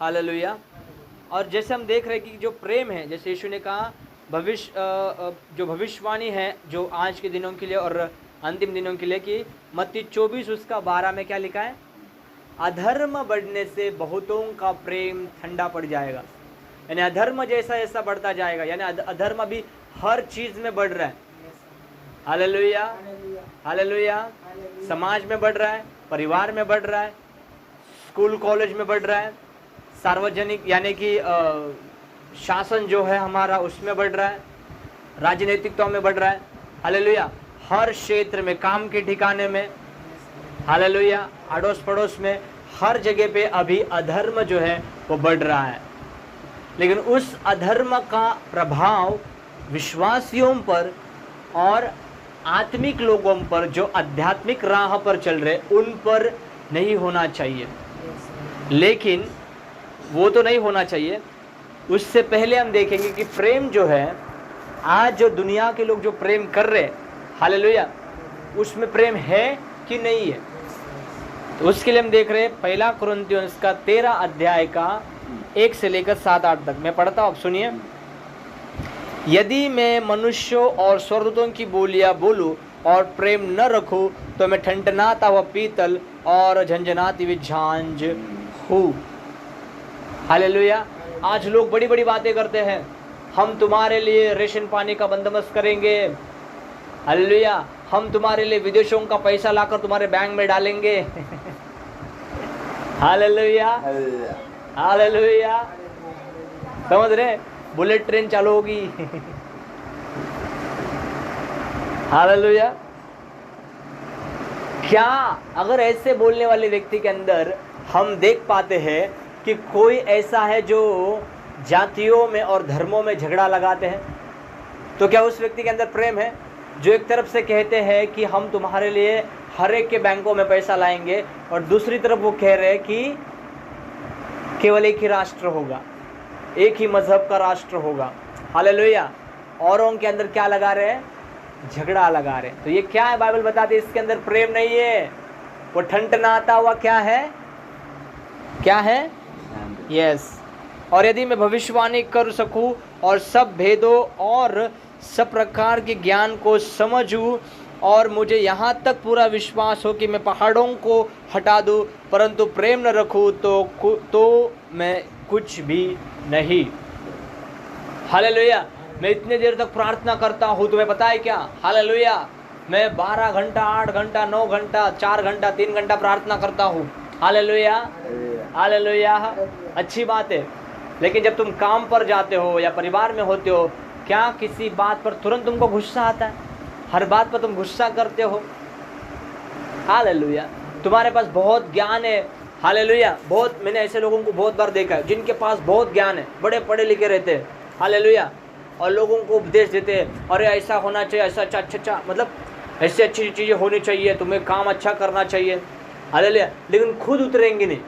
Hallelujah. और जैसे हम देख रहे हैं कि जो प्रेम है, जैसे यीशु ने कहा जो भविष्यवाणी है जो आज के दिनों के लिए और अंतिम दिनों के लिए, कि मत्ती 24:12 में क्या लिखा है, अधर्म बढ़ने से बहुतों का प्रेम ठंडा पड़ जाएगा। यानी अधर्म जैसा जैसा बढ़ता जाएगा, यानी अधर्म अभी हर चीज में बढ़ रहा है। Hallelujah, hallelujah. समाज में बढ़ रहा है, परिवार में बढ़ रहा है, स्कूल कॉलेज में बढ़ रहा है, सार्वजनिक यानी कि शासन जो है हमारा उसमें बढ़ रहा है, राजनीतिकता में बढ़ रहा है। हालेलुया। हर क्षेत्र में, काम के ठिकाने में, हालेलुया, अड़ोस पड़ोस में, हर जगह पे अभी अधर्म जो है वो बढ़ रहा है। लेकिन उस अधर्म का प्रभाव विश्वासियों पर और आत्मिक लोगों पर जो आध्यात्मिक राह पर चल रहे उन पर नहीं होना चाहिए। लेकिन वो तो नहीं होना चाहिए, उससे पहले हम देखेंगे कि प्रेम जो है, आज जो दुनिया के लोग जो प्रेम कर रहे, हालेलुया, उसमें प्रेम है कि नहीं है। तो उसके लिए हम देख रहे हैं 1 कुरिन्थियों का 13 अध्याय का 1 से लेकर 7-8 तक। मैं पढ़ता हूँ, आप सुनिए। यदि मैं मनुष्यों और स्वर्गदूतों की बोलियां बोलूं और प्रेम न रखूं तो मैं ठनठनाता हुआ पीतल और झंझनाती हुई झांझ हूँ। हालेलुया। आज लोग बड़ी बड़ी बातें करते हैं, हम तुम्हारे लिए रेशन पानी का बंदोबस्त करेंगे, हालेलुया, हम तुम्हारे लिए विदेशों का पैसा लाकर तुम्हारे बैंक में डालेंगे। Hallelujah, hallelujah. समझ रहे, बुलेट ट्रेन चालू होगी। हालेलुया। क्या अगर ऐसे बोलने वाले व्यक्ति के अंदर हम देख पाते हैं कि कोई ऐसा है जो जातियों में और धर्मों में झगड़ा लगाते हैं, तो क्या उस व्यक्ति के अंदर प्रेम है? जो एक तरफ से कहते हैं कि हम तुम्हारे लिए हर एक के बैंकों में पैसा लाएंगे, और दूसरी तरफ वो कह रहे हैं कि केवल एक ही राष्ट्र होगा, एक ही मजहब का राष्ट्र होगा। हालेलुया। औरों के अंदर क्या लगा रहे हैं? झगड़ा लगा रहे हैं। तो ये क्या है? बाइबल बताती है इसके अंदर प्रेम नहीं है, वो ठनठनाता हुआ क्या है? क्या है? यस। और यदि मैं भविष्यवाणी कर सकूं और सब भेदों और सब प्रकार के ज्ञान को समझूं, और मुझे यहाँ तक पूरा विश्वास हो कि मैं पहाड़ों को हटा दूं, परंतु प्रेम न रखूं तो मैं कुछ भी नहीं। हालेलुया। मैं इतने देर तक प्रार्थना करता हूँ, तुम्हें पता है क्या? हालेलुया। मैं 12 घंटा, 8 घंटा, 9 घंटा, 4 घंटा, 3 घंटा प्रार्थना करता हूँ। Hallelujah, hallelujah. अच्छी बात है। लेकिन जब तुम काम पर जाते हो या परिवार में होते हो, क्या किसी बात पर तुरंत तुमको गुस्सा आता है? हर बात पर तुम गुस्सा करते हो? हालेलुया। तुम्हारे पास बहुत ज्ञान है, हालेलुया। बहुत, मैंने ऐसे लोगों को बहुत बार देखा है जिनके पास बहुत ज्ञान है, बड़े पढ़े लिखे रहते हैं, हालेलुया, और लोगों को उपदेश देते हैं, अरे ऐसा होना चाहिए, ऐसा अच्छा, मतलब ऐसी अच्छी चीज़ें होनी चाहिए, तुम्हें काम अच्छा करना चाहिए, हालेलुया। लेकिन खुद उतरेंगे नहीं,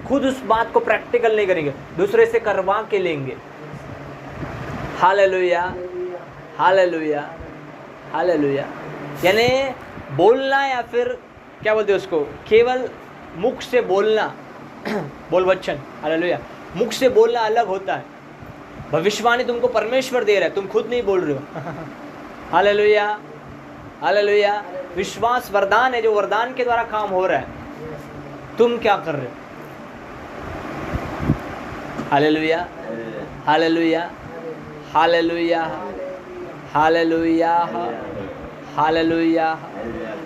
खुद उस बात को प्रैक्टिकल नहीं करेंगे, दूसरे से करवा के लेंगे। Hallelujah, hallelujah, hallelujah. यानी बोलना, या फिर क्या बोलते हैं उसको, केवल मुख से बोलना, बोल वचन, हालेलुया, मुख से बोलना अलग होता है। भविष्यवाणी तुमको परमेश्वर दे रहा है, तुम खुद नहीं बोल रहे हो। Hallelujah, hallelujah. विश्वास वरदान है, जो वरदान के द्वारा काम हो रहा है, तुम क्या कर रहे हो? Hallelujah, hallelujah, hallelujah, hallelujah, hallelujah.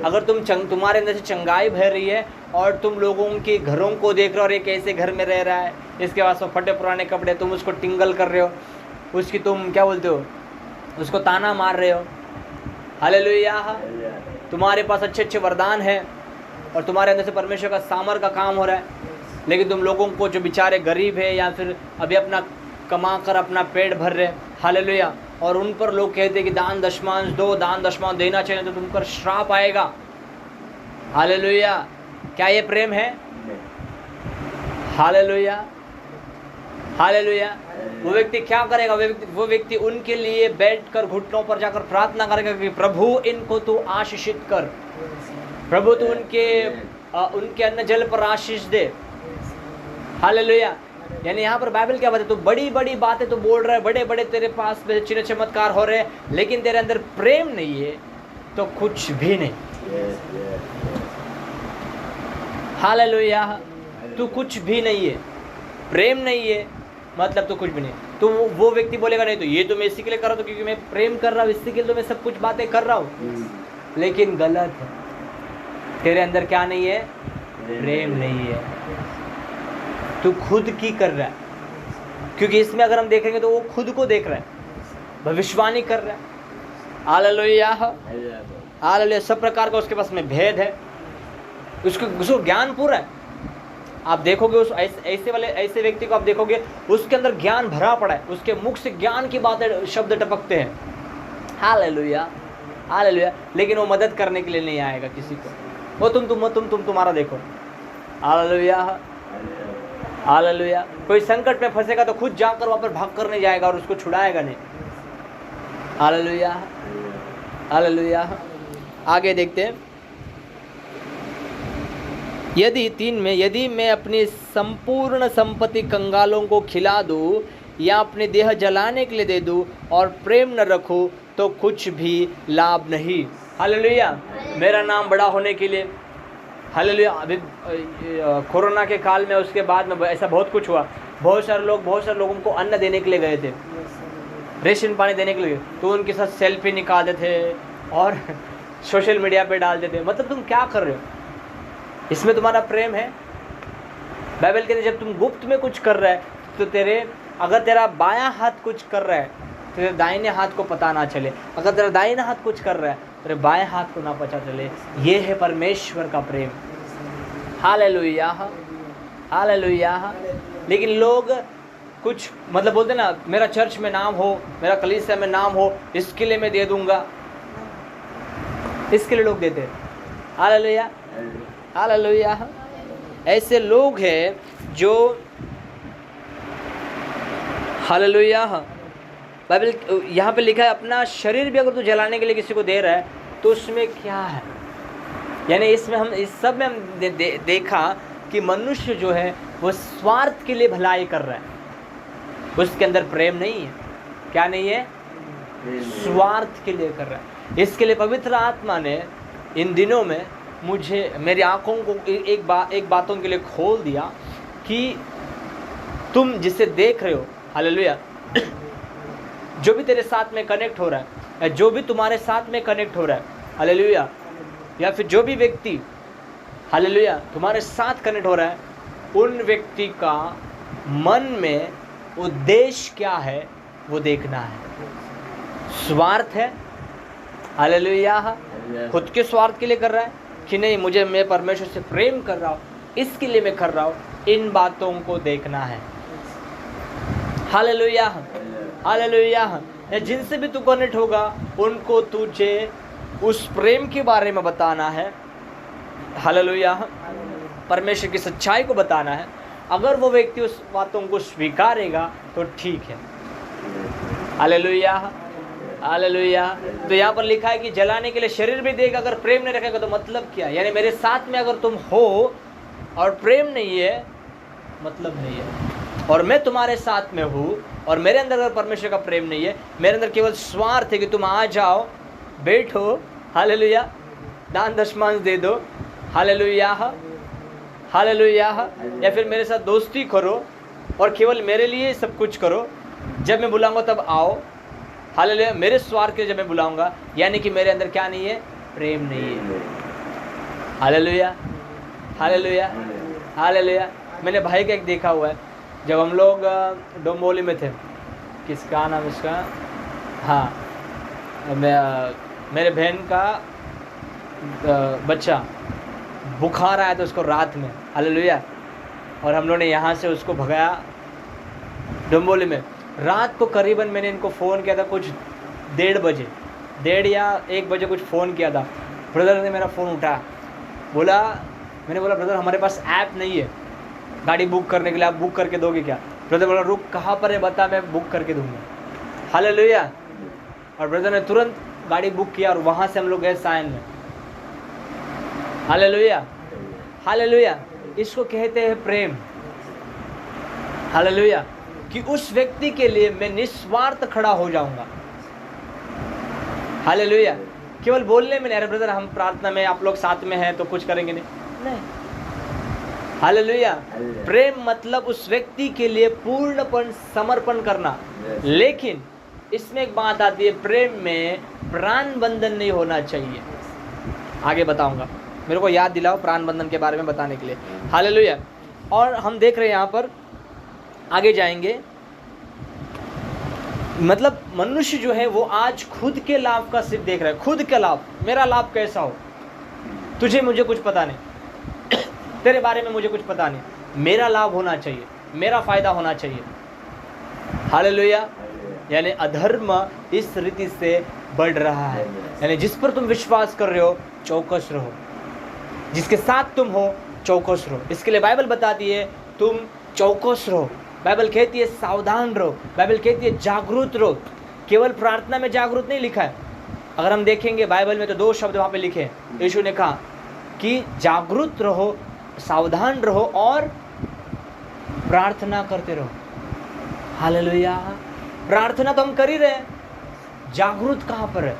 अगर तुम्हारे अंदर से चंगाई भर रही है और तुम लोगों के घरों को देख रहे हो, और एक ऐसे घर में रह रहा है, इसके पास वो फटे पुराने कपड़े, तुम उसको टिंगल कर रहे हो, उसकी तुम क्या बोलते हो, उसको ताना मार रहे हो। हालेलुया। तुम्हारे पास अच्छे अच्छे वरदान हैं और तुम्हारे अंदर से परमेश्वर का सामर्थ का काम हो रहा है, लेकिन तुम लोगों को जो बेचारे गरीब है या फिर अभी अपना कमा कर अपना पेट भर रहे, हालेलुया, और उन पर लोग कहते हैं कि दान दशमांश दो, दान दशमांश देना चाहिए, तो तुम पर श्राप आएगा। हालेलुया। क्या ये प्रेम है? Hallelujah, hallelujah. वो व्यक्ति क्या करेगा? वो व्यक्ति उनके लिए बैठकर घुटनों पर जाकर प्रार्थना करेगा कि प्रभु इनको तू आशीषित कर, प्रभु तू उनके अन्न जल पर आशीष दे। हालेलुया। यानी यहाँ पर बाइबल क्या बताए, तो बड़ी बड़ी बातें तो बोल रहा है, बड़े बड़े तेरे पास चिन्ह चमत्कार हो रहे हैं, लेकिन तेरे अंदर प्रेम नहीं है तो कुछ भी नहीं। हालेलुया। तू कुछ भी नहीं है, प्रेम नहीं है मतलब तो कुछ भी नहीं। तो वो व्यक्ति बोलेगा नहीं तो ये तो मैं इसी के लिए कर रहा हूँ, क्योंकि मैं प्रेम कर रहा हूँ, इसी के लिए तो मैं सब कुछ बातें कर रहा हूँ। लेकिन गलत है, तेरे अंदर क्या नहीं है, प्रेम नहीं है, तू खुद की कर रहा है। क्योंकि इसमें अगर हम देखेंगे तो वो खुद को देख रहा है, भविष्यवाणी कर रहा है। Hallelujah, hallelujah. सब प्रकार का उसके पास में भेद है, उसको ज्ञान पूरा है। आप देखोगे उस ऐसे व्यक्ति को आप देखोगे, उसके अंदर ज्ञान भरा पड़ा है, उसके मुख से ज्ञान की बातें शब्द टपकते हैं। Hallelujah, hallelujah. लेकिन वो मदद करने के लिए नहीं आएगा किसी को, वो तुम तुम्हारा देखो। Hallelujah, hallelujah. कोई संकट में फंसेगा तो खुद जाकर वहां पर भाग कर नहीं जाएगा और उसको छुड़ाएगा नहीं। Hallelujah, hallelujah. आगे देखते हैं, यदि मैं अपनी संपूर्ण संपत्ति कंगालों को खिला दूं या अपनी देह जलाने के लिए दे दूं और प्रेम न रखूं तो कुछ भी लाभ नहीं। हालेलुया। मेरा नाम बड़ा होने के लिए, हालेलुया। अभी कोरोना के काल में, उसके बाद में ऐसा बहुत कुछ हुआ। बहुत सारे लोगों को अन्न देने के लिए गए थे, रेशन पानी देने के लिए, तो उनके साथ सेल्फी निकालते थे और सोशल मीडिया पे डालते थे। मतलब तुम क्या कर रहे हो, इसमें तुम्हारा प्रेम है? बाइबल कहते जब तुम गुप्त में कुछ कर रहा है तो अगर तेरा बायां हाथ कुछ कर रहा है तो तेरे दाहिने हाथ को पता ना चले, अगर तेरा दाहिना हाथ कुछ कर रहा है तेरे बाएं हाथ को ना पता चले। ये है परमेश्वर का प्रेम। Hallelujah, hallelujah. लेकिन लोग कुछ मतलब बोलते ना, मेरा चर्च में नाम हो, मेरा कलीसिया में नाम हो, इसके लिए मैं दे दूंगा, इसके लिए लोग देते हैं। Hallelujah, hallelujah. ऐसे लोग हैं जो, हालेलुया, बाइबल यहाँ पे लिखा है अपना शरीर भी अगर तू जलाने के लिए किसी को दे रहा है तो उसमें क्या है। यानी इसमें हम इस सब में हम देखा कि मनुष्य जो है वो स्वार्थ के लिए भलाई कर रहा है, उसके अंदर प्रेम नहीं है। क्या नहीं है? स्वार्थ के लिए कर रहा है। इसके लिए पवित्र आत्मा ने इन दिनों में मुझे, मेरी आंखों को एक बातों के लिए खोल दिया कि तुम जिसे देख रहे हो, हालेलुया, जो भी तेरे साथ में कनेक्ट हो रहा है, या जो भी तुम्हारे साथ में कनेक्ट हो रहा है, हालेलुया, या फिर जो भी व्यक्ति, हालेलुया, तुम्हारे साथ कनेक्ट हो रहा है, उन व्यक्ति का मन में उद्देश्य क्या है वो देखना है। स्वार्थ है, हालेलुया, खुद के स्वार्थ के लिए कर रहा है कि नहीं, मैं परमेश्वर से प्रेम कर रहा हूँ, इसके लिए मैं कर रहा हूँ, इन बातों को देखना है। Hallelujah, hallelujah. जिनसे भी तू कनेक्ट होगा उनको तुझे उस प्रेम के बारे में बताना है, हालेलुया, परमेश्वर की सच्चाई को बताना है। अगर वो व्यक्ति उस बातों को स्वीकारेगा तो ठीक है। Hallelujah, hallelujah. तो यहाँ पर लिखा है कि जलाने के लिए शरीर भी देगा, अगर प्रेम नहीं रखेगा तो मतलब क्या? यानी मेरे साथ में अगर तुम हो और प्रेम नहीं है, मतलब नहीं है। और मैं तुम्हारे साथ में हूँ और मेरे अंदर अगर परमेश्वर का प्रेम नहीं है, मेरे अंदर केवल स्वार्थ है कि तुम आ जाओ, बैठो, हालेलुया, दान दशमांश दे दो, हालेलुया, हालेलुया, या फिर मेरे साथ दोस्ती करो और केवल मेरे लिए सब कुछ करो, जब मैं बुलाऊंगा तब आओ, हालेलुया, मेरे स्वार्थ के लिए जब मैं बुलाऊंगा, यानी कि मेरे अंदर क्या नहीं है? प्रेम नहीं है। Hallelujah, hallelujah, hallelujah. मैंने भाई का एक देखा हुआ है, जब हम लोग डोंबोली में थे, किसका नाम इसका, हाँ, मेरे बहन का बच्चा बुखार आया था उसको रात में, हालेलुया, और हम लोग ने यहाँ से उसको भगाया डोंबोली में। रात को करीबन मैंने इनको फ़ोन किया था कुछ 1:30 या 1 बजे कुछ फ़ोन किया था। ब्रदर ने मेरा फ़ोन उठाया, मैंने बोला ब्रदर हमारे पास ऐप नहीं है गाड़ी बुक करने के लिए, आप बुक करके दोगे क्या? ब्रदर बोला रुक, कहाँ पर है बता, मैं बुक करके दूंगा। हालेलुया। और ब्रदर ने तुरंत गाड़ी बुक किया और वहाँ से हम लोग गए सायन में। Hallelujah, hallelujah. इसको कहते हैं प्रेम। हालेलुया, कि उस व्यक्ति के लिए मैं निस्वार्थ खड़ा हो जाऊंगा। हालेलुया, केवल बोलने में नहीं, अरे ब्रदर हम प्रार्थना में आप लोग साथ में हैं तो कुछ करेंगे नहीं। हालेलुया, प्रेम मतलब उस व्यक्ति के लिए पूर्णपण समर्पण करना। लेकिन इसमें एक बात आती है, प्रेम में प्राण बंधन नहीं होना चाहिए। आगे बताऊंगा, मेरे को याद दिलाओ प्राण बंधन के बारे में बताने के लिए। हालेलुया, और हम देख रहे हैं यहाँ पर आगे जाएंगे, मतलब मनुष्य जो है वो आज खुद के लाभ का सिर्फ देख रहा है, खुद का लाभ, मेरा लाभ कैसा हो, तुझे मुझे कुछ पता नहीं, तेरे बारे में मुझे कुछ पता नहीं, मेरा लाभ होना चाहिए, मेरा फायदा होना चाहिए। हालेलुया, यानी अधर्म इस रीति से बढ़ रहा है। यानी जिस पर तुम विश्वास कर रहे हो चौकस रहो, जिसके साथ तुम हो चौकस रहो। इसके लिए बाइबल बताती है तुम चौकस रहो, बाइबल कहती है सावधान रहो, बाइबल कहती है जागरूक रहो। केवल प्रार्थना में जागरूक नहीं लिखा है, अगर हम देखेंगे बाइबल में तो 2 शब्द वहाँ पे लिखे हैं। यीशु ने कहा कि जागरूक रहो, सावधान रहो और प्रार्थना करते रहो। हालेलुया, प्रार्थना तो हम कर ही रहे हैं, जागरूक कहाँ पर है,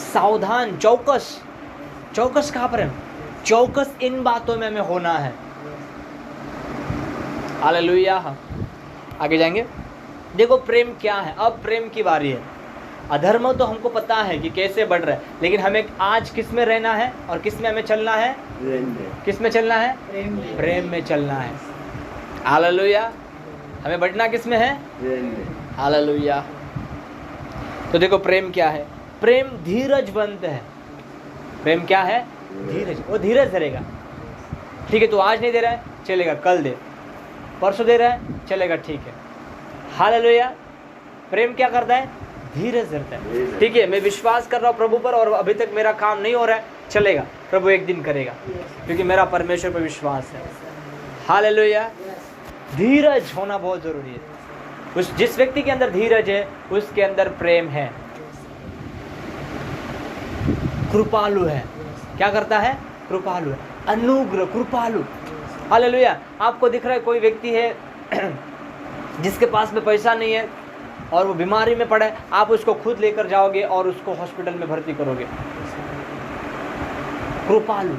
सावधान, चौकस कहाँ पर है, चौकस इन बातों में हमें होना है। हालेलुया, आगे जाएंगे। देखो प्रेम क्या है, अब प्रेम की बारी है। अधर्म तो हमको पता है कि कैसे बढ़ रहा है, लेकिन हमें आज किस में रहना है और किस में हमें चलना है, किस में चलना है, प्रेम में चलना है। हालेलुया, हमें बढ़ना किस में है, हालेलुया। तो देखो प्रेम क्या है, प्रेम धीरजवंत है। प्रेम क्या है, धीरज, वो धीरज धरेगा। ठीक है, तो आज नहीं दे रहा है चलेगा, कल दे, परसों दे रहा है चलेगा, ठीक है। हालेलुया, प्रेम क्या करता है, धीरज धरता है। ठीक है, मैं विश्वास कर रहा हूँ प्रभु पर और अभी तक मेरा काम नहीं हो रहा है, चलेगा, प्रभु एक दिन करेगा, क्योंकि मेरा परमेश्वर पर विश्वास है। हालेलुया, धीरज होना बहुत जरूरी है। उस जिस व्यक्ति के अंदर धीरज है उसके अंदर प्रेम है। कृपालु है, क्या करता है, कृपालु है, अनुग्रह, कृपालु। हालेलुया, आपको दिख रहा है कोई व्यक्ति है जिसके पास में पैसा नहीं है और वो बीमारी में पड़ा है, आप उसको खुद लेकर जाओगे और उसको हॉस्पिटल में भर्ती करोगे, कृपालु।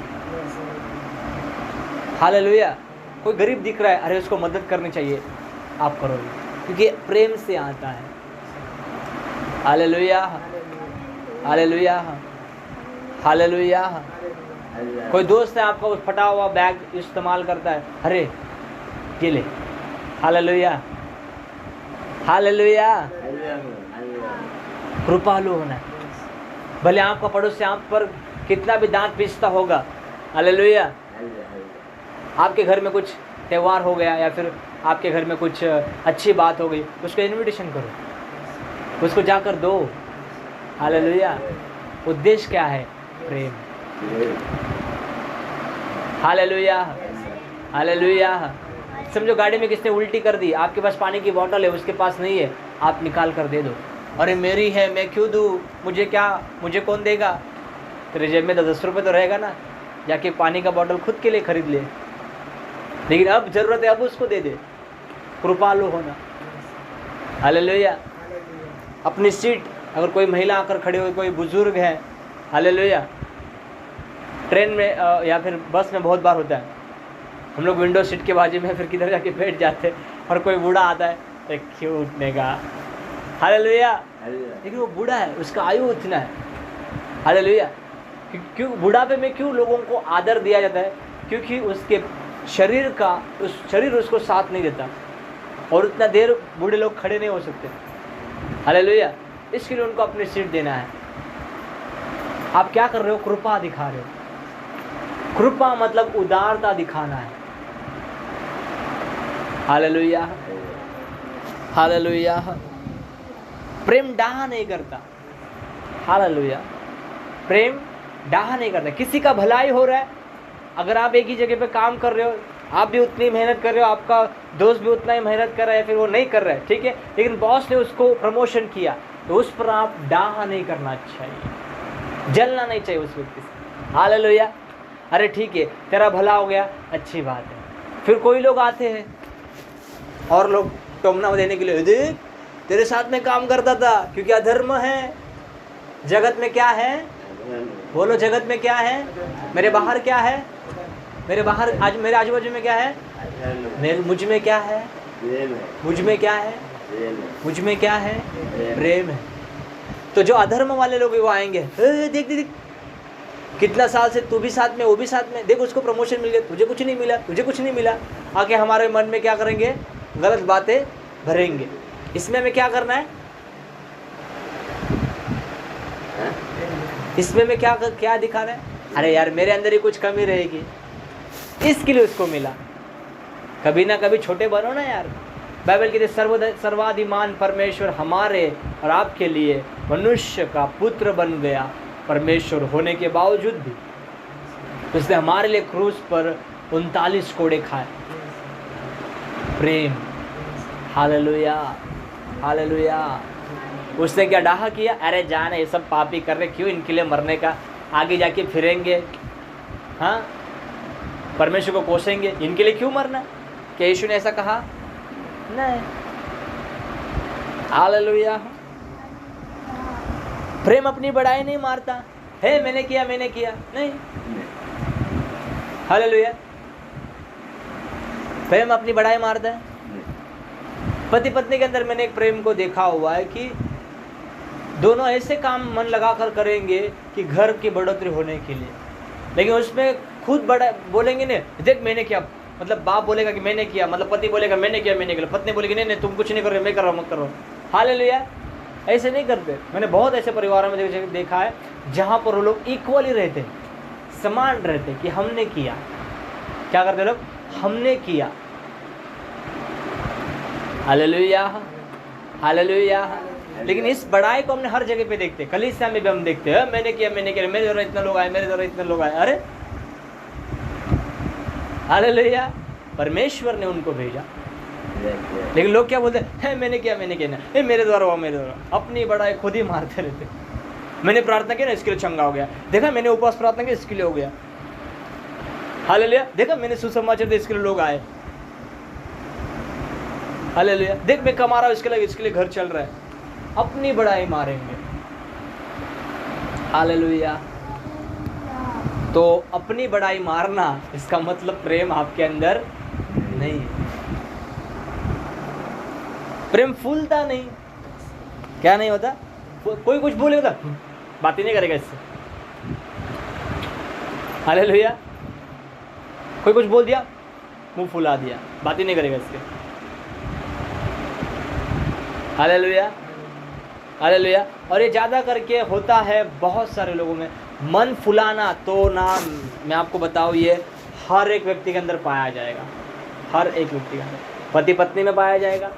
हालेलुया, कोई गरीब दिख रहा है, अरे उसको मदद करनी चाहिए, आप करोगे, क्योंकि प्रेम से आता है। Hallelujah, hallelujah, hallelujah. कोई दोस्त है आपका फटा हुआ बैग इस्तेमाल करता है, अरे ये ले, हालेलुया, हालेलुया। कृपालु होना है, भले आपका पड़ोसी आप पर कितना भी दांत पीसता होगा। हालेलुया, आपके घर में कुछ त्यौहार हो गया या फिर आपके घर में कुछ अच्छी बात हो गई, उसको इनविटेशन करो, उसको जाकर दो। हालेलुया, उद्देश्य क्या है, प्रेम। Hallelujah, hallelujah. समझो गाड़ी में किसने उल्टी कर दी, आपके पास पानी की बोतल है, उसके पास नहीं है, आप निकाल कर दे दो। अरे मेरी है, मैं क्यों दूँ, मुझे क्या, मुझे कौन देगा। तेरे जेब में 10 रुपये तो रहेगा ना, जाके पानी का बोतल खुद के लिए खरीद ले, लेकिन अब ज़रूरत है, अब उसको दे दे। कृपालु होना। हालेलुया, अपनी सीट, अगर कोई महिला आकर खड़ी हो, कोई बुजुर्ग है, हालेलुया, ट्रेन में या फिर बस में बहुत बार होता है, हम लोग विंडो सीट के बाजू में फिर किधर जाके बैठ जाते हैं और कोई बूढ़ा आता है, तो क्यों उठने का। हालेलुया, लेकिन वो बूढ़ा है, उसका आयु उतना है। हालेलुया, क्यों बुढ़ापे में क्यों लोगों को आदर दिया जाता है, क्योंकि उसके शरीर का, उस शरीर उसको साथ नहीं देता और उतना देर बूढ़े लोग खड़े नहीं हो सकते। हालेलुया, इसके लिए उनको अपनी सीट देना है। आप क्या कर रहे हो, कृपा दिखा रहे हो। कृपा मतलब उदारता दिखाना है। Hallelujah, hallelujah. प्रेम डाहा नहीं करता। हालेलुया, प्रेम डाहा नहीं करता। किसी का भलाई हो रहा है, अगर आप एक ही जगह पे काम कर रहे हो, आप भी उतनी मेहनत कर रहे हो, आपका दोस्त भी उतना ही मेहनत कर रहा है, फिर वो नहीं कर रहा है, ठीक है, लेकिन बॉस ने उसको प्रमोशन किया, तो उस पर आप डाहा नहीं करना चाहिए, जलना नहीं चाहिए उस व्यक्ति से। हालेलुया, अरे ठीक है तेरा भला हो गया, अच्छी बात है। फिर कोई लोग आते हैं, और लोग टोमना देने के लिए, देख तेरे साथ में काम करता था, क्योंकि अधर्म है। जगत में क्या है? बोलो, जगत में क्या है? मेरे बाहर क्या है? मेरे बाहर आज मेरे आजू बाजू में क्या है? मुझ में क्या है? मुझ में क्या है? मुझ में क्या है? प्रेम है। तो जो अधर्म वाले लोग वो आएंगे, देख देख कितना साल से तू भी साथ में, वो भी साथ में, देख उसको प्रमोशन मिल गया, तुझे कुछ नहीं मिला, तुझे कुछ नहीं मिला। आके हमारे मन में क्या करेंगे? गलत बातें भरेंगे। इसमें हमें क्या करना है? इसमें मैं क्या दिखाना है? अरे यार मेरे अंदर ही कुछ कमी रहेगी, इसके लिए उसको मिला। कभी ना कभी छोटे बनो ना यार। बाइबल कहते सर्वाधिमान परमेश्वर हमारे और आपके लिए मनुष्य का पुत्र बन गया, परमेश्वर होने के बावजूद भी उसने हमारे लिए क्रूस पर 39 कोड़े खाए। प्रेम। Hallelujah, hallelujah. उसने क्या डाहा किया? अरे जाने, ये सब पापी कर रहे, क्यों इनके लिए मरने का, आगे जाके फिरेंगे, हाँ परमेश्वर को कोसेंगे, इनके लिए क्यों मरना? क्या यीशु ने ऐसा कहा? नहीं। हालेलुया। प्रेम अपनी बड़ाई नहीं मारता है, मैंने किया नहीं। हालेलुया। प्रेम अपनी बड़ाई मारता है। पति पत्नी के अंदर मैंने एक प्रेम को देखा हुआ है कि दोनों ऐसे काम मन लगाकर करेंगे कि घर की बढ़ोतरी होने के लिए, लेकिन उसमें खुद बड़ा बोलेंगे नहीं, देख मैंने किया, मतलब बाप बोलेगा कि मैंने किया, मतलब पति बोलेगा मैंने किया, पत्नी बोलेगी नहीं तुम कुछ नहीं कर रहे, मैं कर रहा हूँ, मत करो। हालेलुया। ऐसे नहीं करते। मैंने बहुत ऐसे परिवारों में देखा है जहाँ पर वो लोग इक्वली रहते, समान रहते कि हमने किया। क्या करते लोग? हमने किया। Hallelujah, hallelujah. लेकिन इस बड़ाई को हमने हर जगह पे देखते, कलीसिया में भी हम देखते हैं, मैंने किया, मेरे द्वारा इतना लोग आए, मेरे द्वारा इतने लोग आए। अरे हालेलुया, परमेश्वर ने उनको भेजा। लेकिन लोग क्या बोलते हैं? मैंने किया ना, मेरे द्वारा हुआ, मेरे द्वारा। अपनी बड़ाई खुद ही मारते रहते। मैंने प्रार्थना की ना, इसके लिए चंगा हो गया। देखा मैंने उपवास प्रार्थना की, इसके लिए हो गया। हालेलुया। देखा मैंने सुसमाचार दिया, इसके लिए लोग आए। हालेलुया। देख मैं कमा रहा हूँ, इसके लिए घर चल रहा है। अपनी बड़ाई मारेंगे। हालेलुया। तो अपनी बड़ाई मारना, इसका मतलब प्रेम आपके अंदर नहीं है। प्रेम फूलता नहीं। क्या नहीं होता? कोई कुछ बोलेगा बात ही नहीं करेगा इससे। हालेलुया। कोई कुछ बोल दिया, मुंह फुला दिया, बात ही नहीं करेगा इसके। Hallelujah, hallelujah. और ये ज़्यादा करके होता है बहुत सारे लोगों में। मन फुलाना तो ना, मैं आपको बताऊँ, ये हर एक व्यक्ति के अंदर पाया जाएगा। हर एक व्यक्ति के अंदर, पति पत्नी में पाया जाएगा,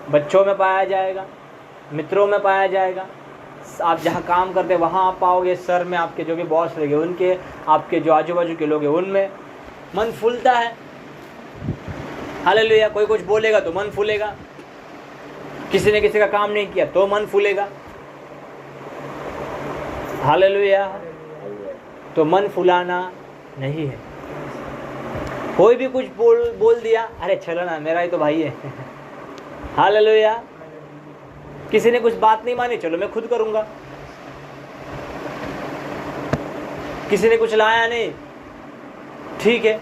बच्चों में पाया जाएगा, मित्रों में पाया जाएगा। आप जहाँ काम करते हैं वहाँ आप पाओगे, सर में आपके जो भी बॉस रहेंगे उनके, आपके जो आजू बाजू के लोग हैं उनमें मन फूलता है। हालेलुया। कोई कुछ बोलेगा तो मन फूलेगा, किसी ने किसी का काम नहीं किया तो मन फूलेगा। हालेलुया। तो मन फुलाना नहीं है। कोई भी कुछ बोल दिया, अरे चलो ना, मेरा ही तो भाई है। हालेलुया। किसी ने कुछ बात नहीं मानी, चलो मैं खुद करूंगा। किसी ने कुछ लाया नहीं, ठीक है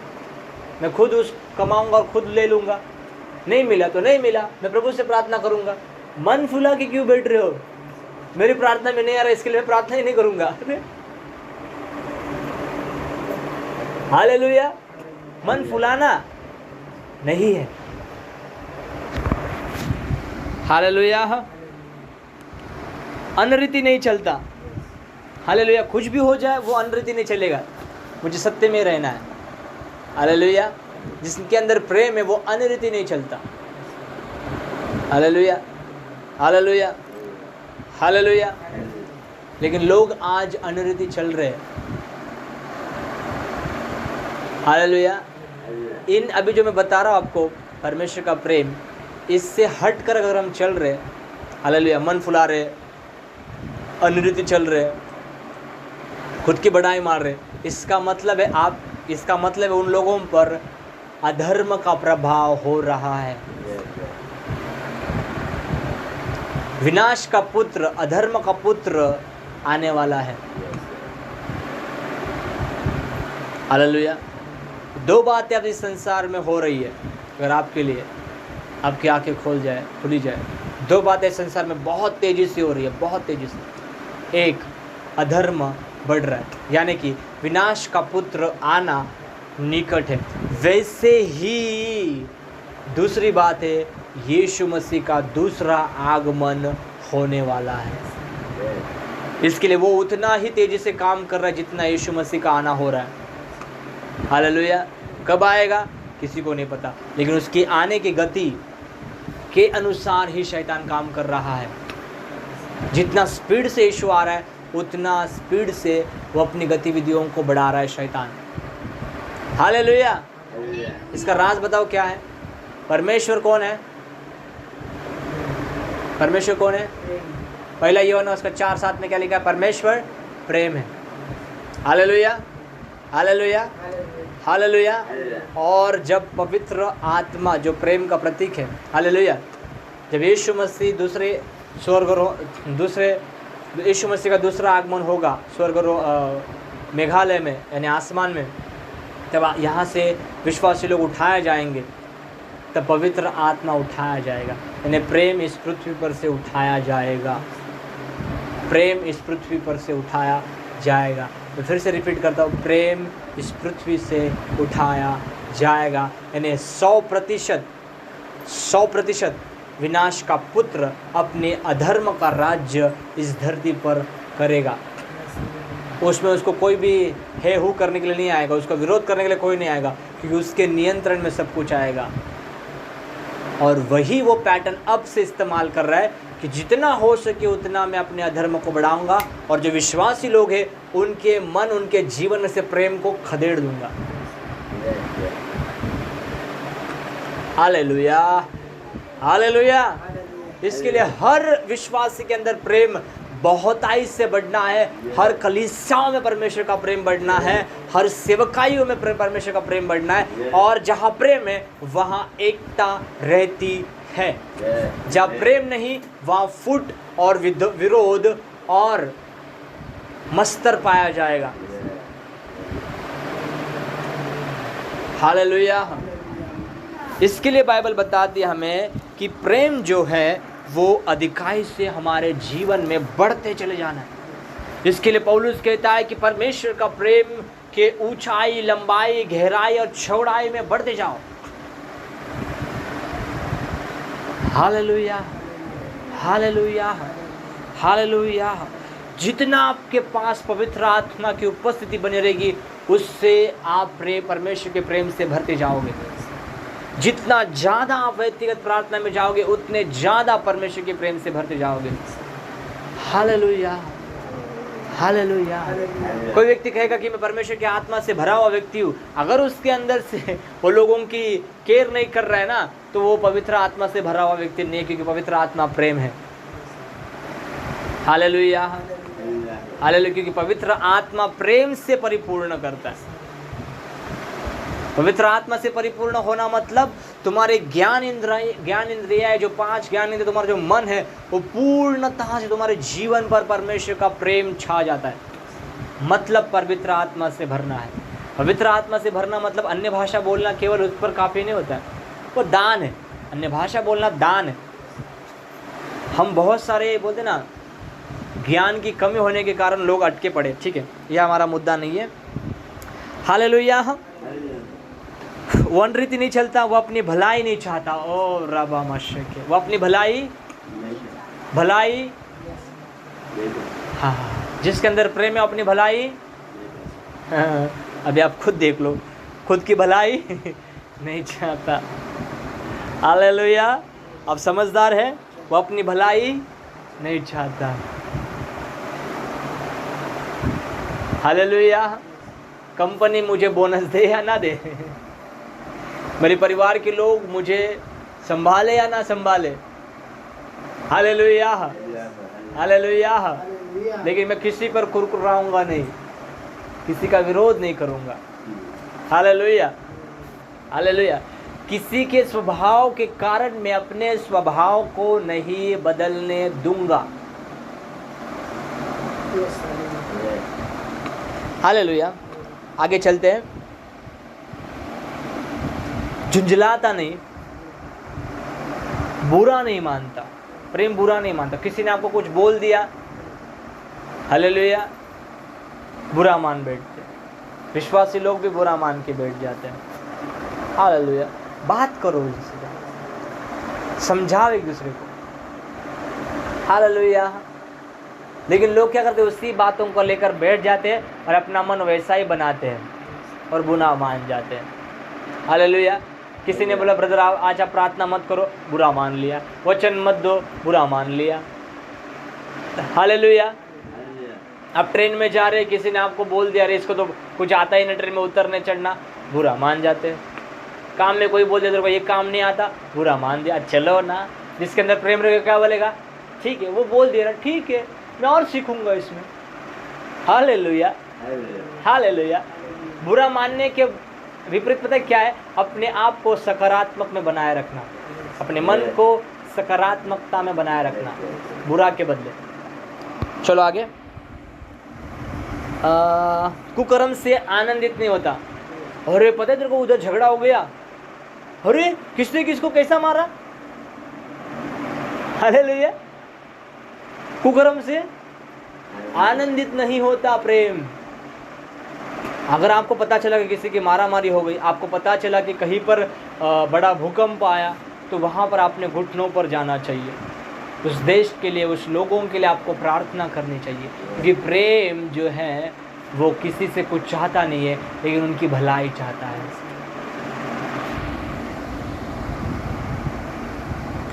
मैं खुद उस कमाऊंगा और खुद ले लूंगा। नहीं मिला तो नहीं मिला, मैं प्रभु से प्रार्थना करूंगा। मन फुला के क्यों बैठ रहे हो? मेरी प्रार्थना में नहीं आ रहा, इसके लिए मैं प्रार्थना ही नहीं करूंगा। हालेलुया। मन फुलाना नहीं है। हालेलुया। अनरीति नहीं चलता। हालेलुया। कुछ भी हो जाए वो अनरीति नहीं चलेगा, मुझे सत्य में रहना है। हालेलुया। जिसके अंदर प्रेम है वो अनरीति नहीं चलता। Hallelujah, hallelujah, hallelujah. लेकिन लोग आज अनरीति चल रहे हैं। हालेलुया। इन अभी जो मैं बता रहा हूँ आपको, परमेश्वर का प्रेम, इससे हट कर अगर हम चल रहे, हालेलुया, मन फुला रहे, अनरीति चल रहे, खुद की बड़ाई मार रहे, इसका मतलब है उन लोगों पर अधर्म का प्रभाव हो रहा है। विनाश का पुत्र, अधर्म का पुत्र आने वाला है। हालेलुया। दो बातें अब इस संसार में हो रही है, अगर आपके लिए आपकी आंखें खुली जाए। दो बातें संसार में बहुत तेजी से हो रही है, बहुत तेजी से। एक, अधर्म बढ़ रहा है, यानी कि विनाश का पुत्र आना निकट है। वैसे ही दूसरी बात है, यीशु मसीह का दूसरा आगमन होने वाला है। इसके लिए वो उतना ही तेजी से काम कर रहा है जितना यीशु मसीह का आना हो रहा है। हालेलुया। कब आएगा किसी को नहीं पता, लेकिन उसकी आने की गति के अनुसार ही शैतान काम कर रहा है। जितना स्पीड से यीशु आ रहा है उतना स्पीड से वो अपनी गतिविधियों को बढ़ा रहा है शैतान। हालेलुया। इसका राज बताओ क्या है? परमेश्वर कौन है? परमेश्वर कौन है? पहला यूहन्ना उसका 4:7 में क्या लिखा है? परमेश्वर प्रेम है। Hallelujah, hallelujah, hallelujah. और जब पवित्र आत्मा जो प्रेम का प्रतीक है, हालेलुया, जब यीशु मसीह यीशु मसीह का दूसरा आगमन होगा मेघालय में यानी आसमान में, तब यहाँ से विश्वासी लोग उठाए जाएंगे, तब पवित्र आत्मा उठाया जाएगा, यानी प्रेम इस पृथ्वी पर से उठाया जाएगा। प्रेम इस पृथ्वी पर से उठाया जाएगा। मैं फिर से रिपीट करता हूँ, प्रेम इस पृथ्वी से उठाया जाएगा, यानी 100% विनाश का पुत्र अपने अधर्म का राज्य इस धरती पर करेगा। उसमें उसको कोई भी है हु करने के लिए नहीं आएगा, उसका विरोध करने के लिए कोई नहीं आएगा, क्योंकि उसके नियंत्रण में सब कुछ आएगा। और वही वो पैटर्न अब से इस्तेमाल कर रहा है कि जितना हो सके उतना मैं अपने अधर्म को बढ़ाऊंगा, और जो विश्वासी लोग हैं उनके मन, उनके जीवन में से प्रेम को खदेड़ दूंगा। Hallelujah, hallelujah. इसके लिए हर विश्वासी के अंदर प्रेम बहुताई से बढ़ना है, हर कलीसियाओं में परमेश्वर का प्रेम बढ़ना है, हर सेवकाइयों में परमेश्वर का प्रेम बढ़ना है। और जहाँ प्रेम है वहाँ एकता रहती है। जहाँ प्रेम नहीं वहाँ फुट और विरोध और मस्तर पाया जाएगा। हालेलुया। इसके लिए बाइबल बताती है हमें कि प्रेम जो है वो अधिकाई से हमारे जीवन में बढ़ते चले जाना है। इसके लिए पौलुस कहता है कि परमेश्वर का प्रेम के ऊंचाई, लंबाई, गहराई और चौड़ाई में बढ़ते जाओ। Hallelujah, hallelujah, hallelujah. जितना आपके पास पवित्र आत्मा की उपस्थिति बनी रहेगी उससे आप परमेश्वर के प्रेम से भरते जाओगे। जितना ज़्यादा आप व्यक्तिगत प्रार्थना में जाओगे उतने ज़्यादा परमेश्वर के प्रेम से भरते जाओगे। Hallelujah, hallelujah. कोई व्यक्ति कहेगा कि मैं परमेश्वर की आत्मा से भरा हुआ व्यक्ति हूँ, अगर उसके अंदर से वो लोगों की केयर नहीं कर रहा है ना, तो वो पवित्र आत्मा से भरा हुआ व्यक्ति नहीं है, क्योंकि पवित्र आत्मा प्रेम है। Hallelujah, hallelujah. क्योंकि पवित्र आत्मा प्रेम से परिपूर्ण करता है। पवित्र आत्मा से परिपूर्ण होना मतलब तुम्हारे ज्ञान इंद्रिया, जो 5 ज्ञान इंद्रिय, तुम्हारा जो मन है वो पूर्णतः से तुम्हारे जीवन पर परमेश्वर का प्रेम छा जाता है। मतलब पवित्र आत्मा से भरना है। पवित्र आत्मा से भरना मतलब अन्य भाषा बोलना केवल उस पर काफ़ी नहीं होता है, वो दान है। अन्य भाषा बोलना दान है। हम बहुत सारे बोलते ना, ज्ञान की कमी होने के कारण लोग अटके पड़े, ठीक है, यह हमारा मुद्दा नहीं है। हालेलुया। वन रीति नहीं चलता, वो अपनी भलाई नहीं चाहता। ओ रबा मशके, वो अपनी भलाई हाँ, जिसके अंदर प्रेम है अपनी भलाई अभी आप खुद देख लो, खुद की भलाई नहीं चाहता। हालेलुया। आप समझदार है, वो अपनी भलाई नहीं चाहता। हालेलुया। कंपनी मुझे बोनस दे या ना दे, मेरे परिवार के लोग मुझे संभाले या ना संभाले, हालेलुया, हालेलुया, लेकिन मैं किसी पर कुरकुराऊंगा नहीं, किसी का विरोध नहीं करूंगा। Hallelujah, hallelujah. किसी के स्वभाव के कारण मैं अपने स्वभाव को नहीं बदलने दूंगा। हालेलुया। आगे चलते हैं। झुंझलाता नहीं, बुरा नहीं मानता। प्रेम बुरा नहीं मानता। किसी ने आपको कुछ बोल दिया, हालेलुया, बुरा मान बैठते। विश्वासी लोग भी बुरा मान के बैठ जाते हैं। हालेलुया। बात करो उससे, समझाओ एक दूसरे को। हालेलुया। लेकिन लोग क्या करते हैं, उसी बातों को लेकर बैठ जाते हैं और अपना मन वैसा ही बनाते हैं और बुरा मान जाते हैं। हालेलुया। किसी ने बोला ब्रदर आज आप प्रार्थना मत करो, बुरा मान लिया। वचन मत दो, बुरा मान लिया। हालेलुया। आप ट्रेन में जा रहे, किसी ने आपको बोल दिया अरे इसको तो कुछ आता ही नहीं ट्रेन में उतरने चढ़ना, बुरा मान जाते हैं। काम में कोई बोल देता है ये काम नहीं आता, बुरा मान दिया। चलो ना, जिसके अंदर प्रेम रहेगा क्या बोलेगा, ठीक है वो बोल दे रहा, ठीक है मैं और सीखूंगा इसमें। हालेलुया। हालेलुया। बुरा मानने के विपरीत पता है क्या है, अपने आप को सकारात्मक में बनाए रखना, अपने मन को सकारात्मकता में बनाए रखना बुरा के बदले। चलो आगे। कुकर्म से आनंदित नहीं होता। अरे पता है तेरे को उधर झगड़ा हो गया, अरे किसने किसको कैसा मारा। हालेलुया। कुकर्म से आनंदित नहीं होता प्रेम। अगर आपको पता चला कि किसी की मारामारी हो गई, आपको पता चला कि कहीं पर बड़ा भूकंप आया, तो वहाँ पर आपने घुटनों पर जाना चाहिए। उस देश के लिए, उस लोगों के लिए आपको प्रार्थना करनी चाहिए, क्योंकि प्रेम जो है वो किसी से कुछ चाहता नहीं है, लेकिन उनकी भलाई चाहता है।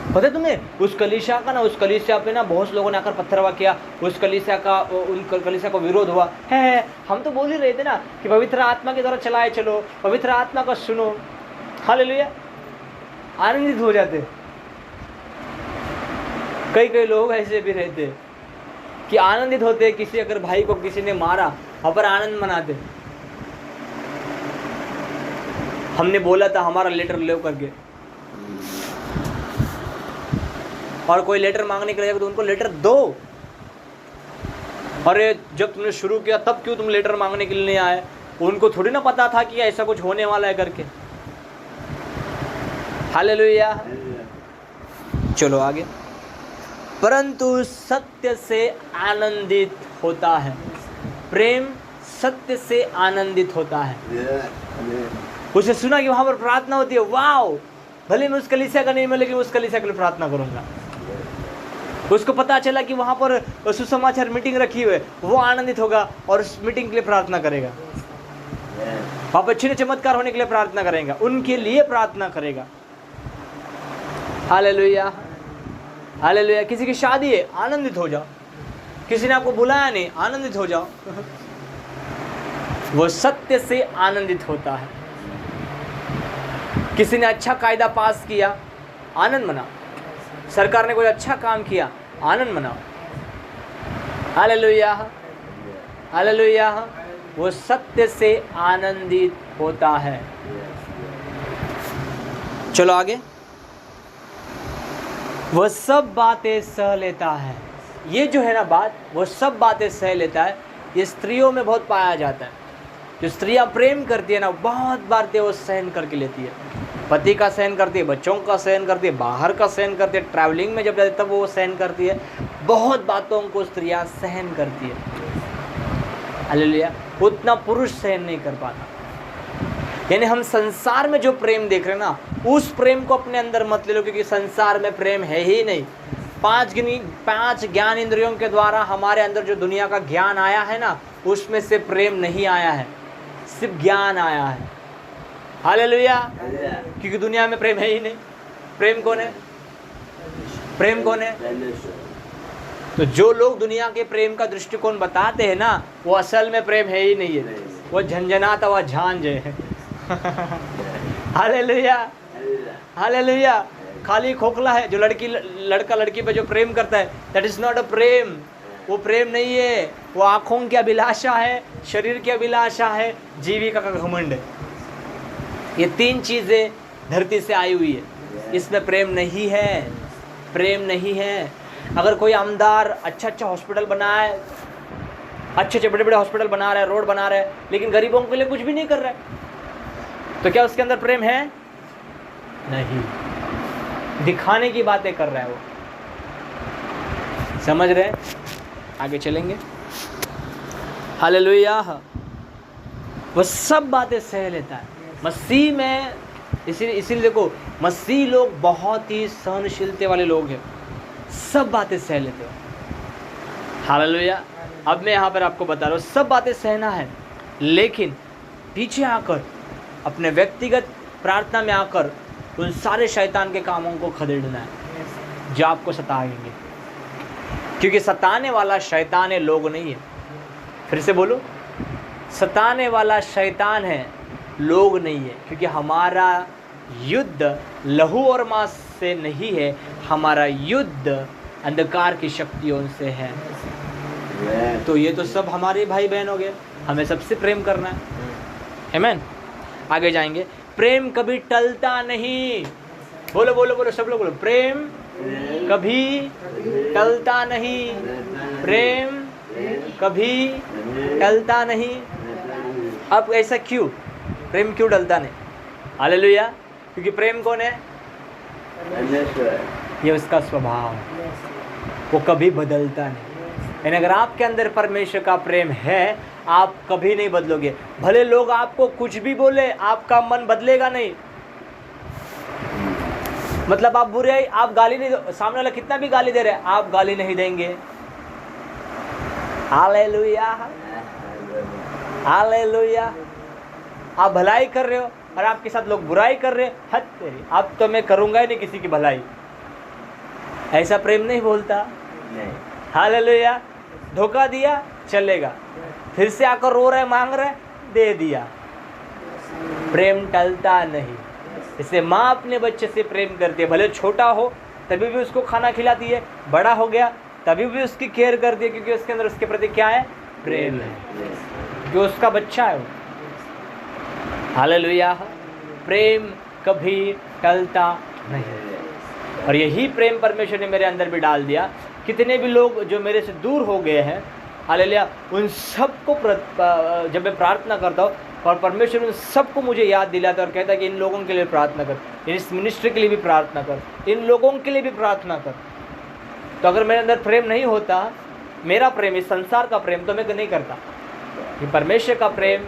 पता है तुम्हें उस कलीसिया का ना, उस कलीसिया पे ना बहुत से लोगों ने आकर पत्थरवा किया, उस कलीसिया का उन कलीसिया को विरोध हुआ है। हम तो बोल ही रहे थे ना कि पवित्र आत्मा के द्वारा चलाए चलो, पवित्र आत्मा का सुनो। हालेलुया। आनंदित हो जाते। कई लोग ऐसे भी रहते कि आनंदित होते, किसी अगर भाई को किसी ने मारा पर आनंद मनाते। हमने बोला था हमारा लेटर लो करके, और कोई लेटर मांगने के लिए तो उनको लेटर दो। अरे जब तुमने शुरू किया तब क्यों तुम लेटर मांगने के लिए नहीं आए? उनको थोड़ी ना पता था कि ऐसा कुछ होने वाला है करके। हालेलुया। चलो आगे। परंतु सत्य से आनंदित होता है। प्रेम सत्य से आनंदित होता है। उसे सुना कि वहां पर प्रार्थना होती है, वाओ, भले मैं उस कलीसिया का नहीं मैं, लेकिन उस कलीसिया के लिए प्रार्थना करूंगा। उसको पता चला कि वहां पर सुसमाचार मीटिंग रखी हुई है, वो आनंदित होगा और उस मीटिंग के लिए प्रार्थना करेगा। वहां पर अच्छे चमत्कार होने के लिए प्रार्थना करेगा, उनके लिए प्रार्थना करेगा। हालेलुया। हालेलुया। किसी की शादी है, आनंदित हो जाओ। किसी ने आपको बुलाया नहीं, आनंदित हो जाओ। वो सत्य से आनंदित होता है। किसी ने अच्छा कायदा पास किया, आनंद मनाओ। सरकार ने कोई अच्छा काम किया, आनंद मनाओ। हालेलुया। हालेलुया। वो सत्य से आनंदित होता है। चलो आगे। वह सब बातें सह लेता है। ये जो है ना बात, वो सब बातें सह लेता है, ये स्त्रियों में बहुत पाया जाता है। जो स्त्रियां प्रेम करती है ना, बहुत बातें वो सहन करके लेती है। पति का सहन करती है, बच्चों का सहन करती है, बाहर का सहन करती है, ट्रैवलिंग में जब जाती है तब वो सहन करती है। बहुत बातों को स्त्रियां सहन करती है। हालेलुया। उतना पुरुष सहन नहीं कर पाता। यानी हम संसार में जो प्रेम देख रहे हैं ना, उस प्रेम को अपने अंदर मत ले लो, क्योंकि संसार में प्रेम है ही नहीं। पांच ज्ञान इंद्रियों के द्वारा हमारे अंदर जो दुनिया का ज्ञान आया है ना, उसमें से प्रेम नहीं आया है, सिर्फ ज्ञान आया है। हालेलुया। क्योंकि दुनिया में प्रेम है ही नहीं। प्रेम कौन है? प्रेम कौन है? तो जो लोग दुनिया के प्रेम का दृष्टिकोण बताते हैं ना, वो असल में प्रेम है ही नहीं है, वो झंझनाता हुआ झांझ है। हालेलुया। हालेलुया। खाली खोखला है। जो लड़का लड़की पे जो प्रेम करता है, दैट इज नॉट अ प्रेम। वो प्रेम नहीं है, वो आँखों की अभिलाषा है, शरीर की अभिलाषा है, जीविका का घमंड है। ये तीन चीज़ें धरती से आई हुई है, इसमें प्रेम नहीं है, प्रेम नहीं है। अगर कोई आमदार अच्छा हॉस्पिटल बनाए, अच्छे बड़े हॉस्पिटल बना रहा है, रोड बना रहा है, लेकिन गरीबों के लिए कुछ भी नहीं कर रहा है, तो क्या उसके अंदर प्रेम है? नहीं, दिखाने की बातें कर रहा है वो। समझ रहे? आगे चलेंगे। हालेलुया। वो सब बातें सह लेता है मसीह में। इसीलिए देखो, मसीह लोग बहुत ही सहनशीलता वाले लोग हैं, सब बातें सह लेते हैं। हालेलुया। अब मैं यहाँ पर आपको बता रहा हूँ, सब बातें सहना है, लेकिन पीछे आकर अपने व्यक्तिगत प्रार्थना में आकर उन सारे शैतान के कामों को खदेड़ना है जो आपको सताएंगे, क्योंकि सताने वाला शैतान है, लोग नहीं है। फिर से बोलो, सताने वाला शैतान है, लोग नहीं है। क्योंकि हमारा युद्ध लहू और मांस से नहीं है, हमारा युद्ध अंधकार की शक्तियों से है। तो ये तो सब हमारे भाई बहन हो गए, हमें सबसे प्रेम करना है। आमीन। आगे जाएंगे। प्रेम कभी टलता नहीं। बोलो बोलो बोलो, सब लोग बोलो, प्रेम कभी टलता नहीं, प्रेम कभी टलता नहीं। अब ऐसा क्यों? प्रेम क्यों टलता नहीं? हालेलुया। क्योंकि प्रेम कौन है? ये उसका स्वभाव है, वो कभी बदलता नहीं। यानी अगर आपके अंदर परमेश्वर का प्रेम है, आप कभी नहीं बदलोगे। भले लोग आपको कुछ भी बोले, आपका मन बदलेगा नहीं। मतलब आप बुरे, आप गाली नहीं, सामने वाला कितना भी गाली दे रहे, आप गाली नहीं देंगे। Hallelujah, hallelujah. आप भलाई कर रहे हो और आपके साथ लोग बुराई कर रहे हैं, हद तेरी, अब तो मैं करूंगा ही नहीं किसी की भलाई। ऐसा प्रेम नहीं बोलता। हालेलुया। धोखा दिया, चलेगा, फिर से आकर रो रहे, मांग रहे, दे दिया। प्रेम टलता नहीं। इससे माँ अपने बच्चे से प्रेम करती है, भले छोटा हो तभी भी उसको खाना खिलाती है, बड़ा हो गया तभी भी उसकी केयर करती है, क्योंकि उसके अंदर उसके प्रति क्या है? प्रेम है, जो उसका बच्चा है वो। हालेलुया। प्रेम कभी टलता नहीं। और यही प्रेम परमेश्वर ने मेरे अंदर भी डाल दिया। कितने भी लोग जो मेरे से दूर हो गए हैं, हालेलुया, उन सबको जब मैं प्रार्थना करता हूँ और परमेश्वर उन सबको मुझे याद दिलाता है और कहता है कि इन लोगों के लिए प्रार्थना कर, इस मिनिस्ट्री के लिए भी प्रार्थना कर, इन लोगों के लिए भी प्रार्थना कर। तो अगर मेरे अंदर प्रेम नहीं होता, मेरा प्रेम, इस संसार का प्रेम, तो मैं नहीं करता। कि परमेश्वर का प्रेम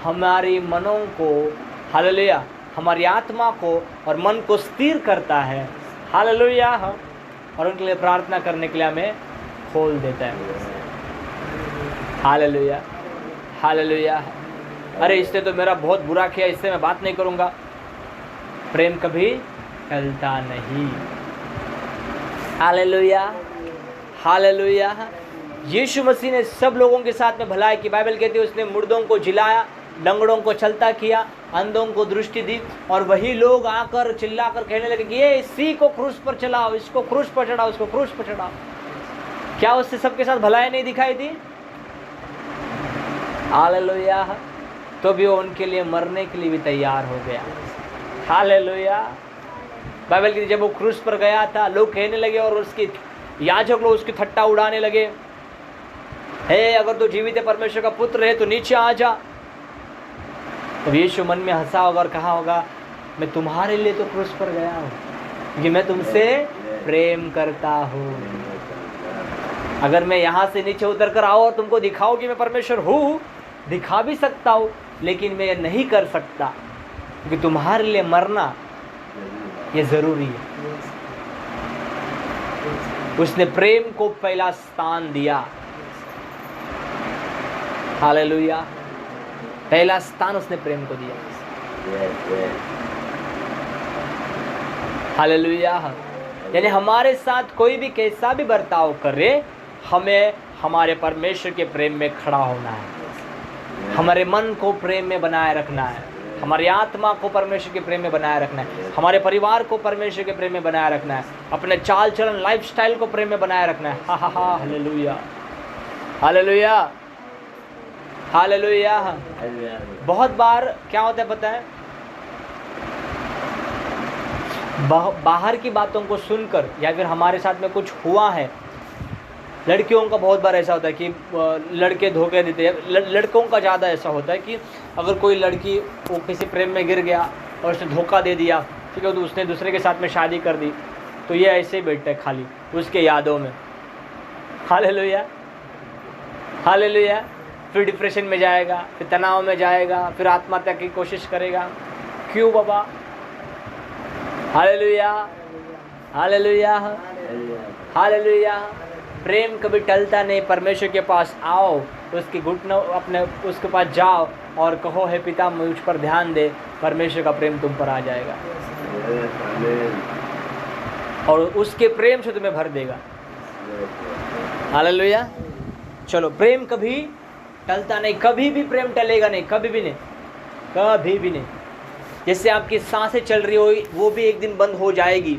हमारी मनों को, हालेलुया, हमारी आत्मा को और मन को स्थिर करता है। हालेलुया। और उनके लिए प्रार्थना करने के लिए हमें खोल देता है। Hallelujah, hallelujah. अरे इसने तो मेरा बहुत बुरा किया, इससे मैं बात नहीं करूँगा। प्रेम कभी टलता नहीं। Hallelujah, hallelujah. यीशु मसीह ने सब लोगों के साथ में भलाई की। बाइबल कहती है उसने मुर्दों को जिलाया, लंगड़ों को चलता किया, अंधों को दृष्टि दी, और वही लोग आकर चिल्लाकर कहने लगे कि ये इसी को क्रूस पर चलाओ, इसको क्रूस पर चढ़ाओ, इसको क्रूस पर चढ़ाओ। क्या उससे सबके साथ भलाई नहीं दिखाई दी? हालेलुया। तो भी वो उनके लिए मरने के लिए भी तैयार हो गया। हालेलुया। बाइबल की जब वो क्रूस पर गया था, लोग कहने लगे और उसकी याजक लोग उसकी ठट्टा उड़ाने लगे, हे अगर तू जीवित परमेश्वर का पुत्र है तो नीचे आ जा। तो यीशु मन में हंसा होगा और कहा होगा, मैं तुम्हारे लिए तो क्रूस पर गया हूँ क्योंकि मैं तुमसे प्रेम करता हूँ। अगर मैं यहाँ से नीचे उतर कर आओ और तुमको दिखाऊं कि मैं परमेश्वर हूँ, दिखा भी सकता हूँ, लेकिन मैं ये नहीं कर सकता क्योंकि तुम्हारे लिए मरना ये ज़रूरी है। उसने प्रेम को पहला स्थान दिया। हालेलुया। पहला स्थान उसने प्रेम को दिया। हालेलुया। यानी हमारे साथ कोई भी कैसा भी बर्ताव करे, हमें हमारे परमेश्वर के प्रेम में खड़ा होना है। हमारे मन को प्रेम में बनाए रखना है, हमारी आत्मा को परमेश्वर के प्रेम में बनाए रखना है, हमारे परिवार को परमेश्वर के प्रेम में बनाए रखना है, अपने चाल चलन लाइफस्टाइल को प्रेम में बनाए रखना है। हा हा हा। Hallelujah, hallelujah, hallelujah. बहुत बार क्या होता है पता है, बाहर की बातों को सुनकर या फिर हमारे साथ में कुछ हुआ है, लड़कियों का बहुत बार ऐसा होता है कि लड़के धोखे देते हैं, लड़कों का ज़्यादा ऐसा होता है कि अगर कोई लड़की वो किसी प्रेम में गिर गया और उसने धोखा दे दिया, ठीक है, तो उसने दूसरे के साथ में शादी कर दी, तो ये ऐसे ही बैठता है खाली उसके यादों में। Hallelujah, hallelujah. फिर डिप्रेशन में जाएगा, फिर तनाव में जाएगा, फिर आत्महत्या की कोशिश करेगा। क्यों बाबा? Hallelujah, hallelujah, hallelujah. प्रेम कभी टलता नहीं। परमेश्वर के पास आओ, उसके घुटनों अपने उसके पास जाओ और कहो, हे पिता मुझ पर ध्यान दे। परमेश्वर का प्रेम तुम पर आ जाएगा और उसके प्रेम से तुम्हें भर देगा। हालेलुया। चलो, प्रेम कभी टलता नहीं, कभी भी प्रेम टलेगा नहीं, कभी भी नहीं, कभी भी नहीं। जैसे आपकी सांसें चल रही हो वो भी एक दिन बंद हो जाएगी,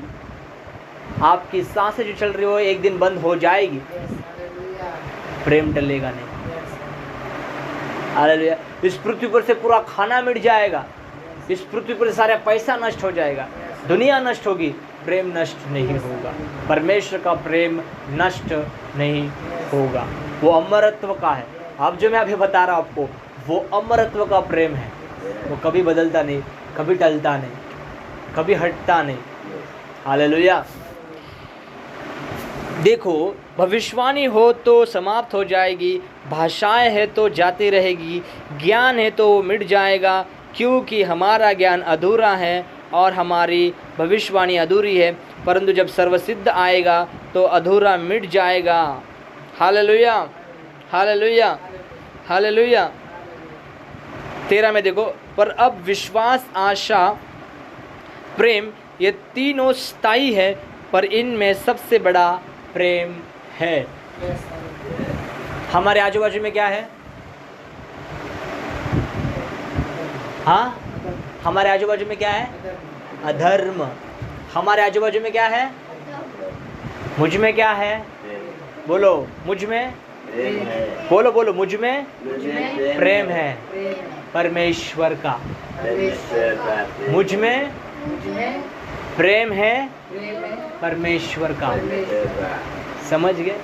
आपकी सांसें जो चल रही हो एक दिन बंद हो जाएगी, प्रेम टलेगा नहीं। हालेलुया। इस पृथ्वी पर से पूरा खाना मिट जाएगा, इस पृथ्वी पर सारा पैसा नष्ट हो जाएगा, दुनिया नष्ट होगी, प्रेम नष्ट नहीं होगा। परमेश्वर का प्रेम नष्ट नहीं होगा, वो अमरत्व का है। अब जो मैं अभी बता रहा हूँ आपको, वो अमरत्व का प्रेम है। वो कभी बदलता नहीं, कभी टलता नहीं, कभी हटता नहीं। हालेलुया। देखो, भविष्यवाणी हो तो समाप्त हो जाएगी, भाषाएं है तो जाती रहेगी, ज्ञान है तो मिट जाएगा, क्योंकि हमारा ज्ञान अधूरा है और हमारी भविष्यवाणी अधूरी है। परंतु जब सर्वसिद्ध आएगा तो अधूरा मिट जाएगा। Hallelujah, hallelujah, hallelujah. 13 में देखो, पर अब विश्वास, आशा, प्रेम, ये तीनों स्थायी है, पर इनमें सबसे बड़ा प्रेम है। हमारे आजू बाजू में क्या है? हाँ, हमारे आजू बाजू में क्या है? अधर्म। हमारे आजू बाजू में क्या है? मुझ में क्या है? बोलो, मुझ में, बोलो बोलो, मुझ में प्रेम है परमेश्वर का। मुझ में प्रेम है परमेश्वर का। समझ गए?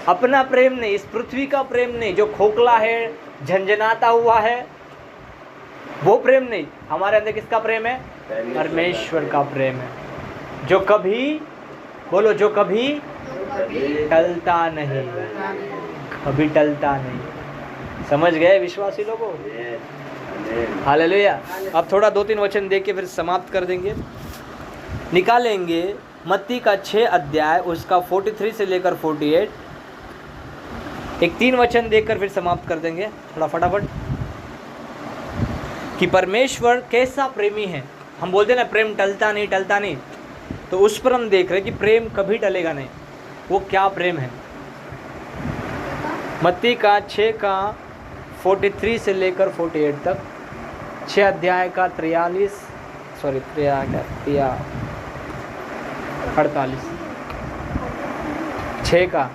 अपना प्रेम नहीं, इस पृथ्वी का प्रेम नहीं, जो खोखला है, झंझनाता हुआ है, वो प्रेम नहीं। हमारे अंदर किसका प्रेम है? परमेश्वर का प्रेम है, जो कभी, बोलो, जो कभी टलता नहीं, कभी टलता नहीं। समझ गए विश्वासी लोगों? हालेलुया। अब थोड़ा 2-3 वचन देख के फिर समाप्त कर देंगे, निकालेंगे। मत्ती का 6 अध्याय, उसका 43 से लेकर 48, एक 3 वचन देखकर फिर समाप्त कर देंगे थोड़ा फटाफट, कि परमेश्वर कैसा प्रेमी है। हम बोलते ना प्रेम टलता नहीं, टलता नहीं, तो उस पर हम देख रहे हैं कि प्रेम कभी टलेगा नहीं। वो क्या प्रेम है? मत्ती का 6 का 43 से लेकर 48 तक, 6 अध्याय का 48 6 का,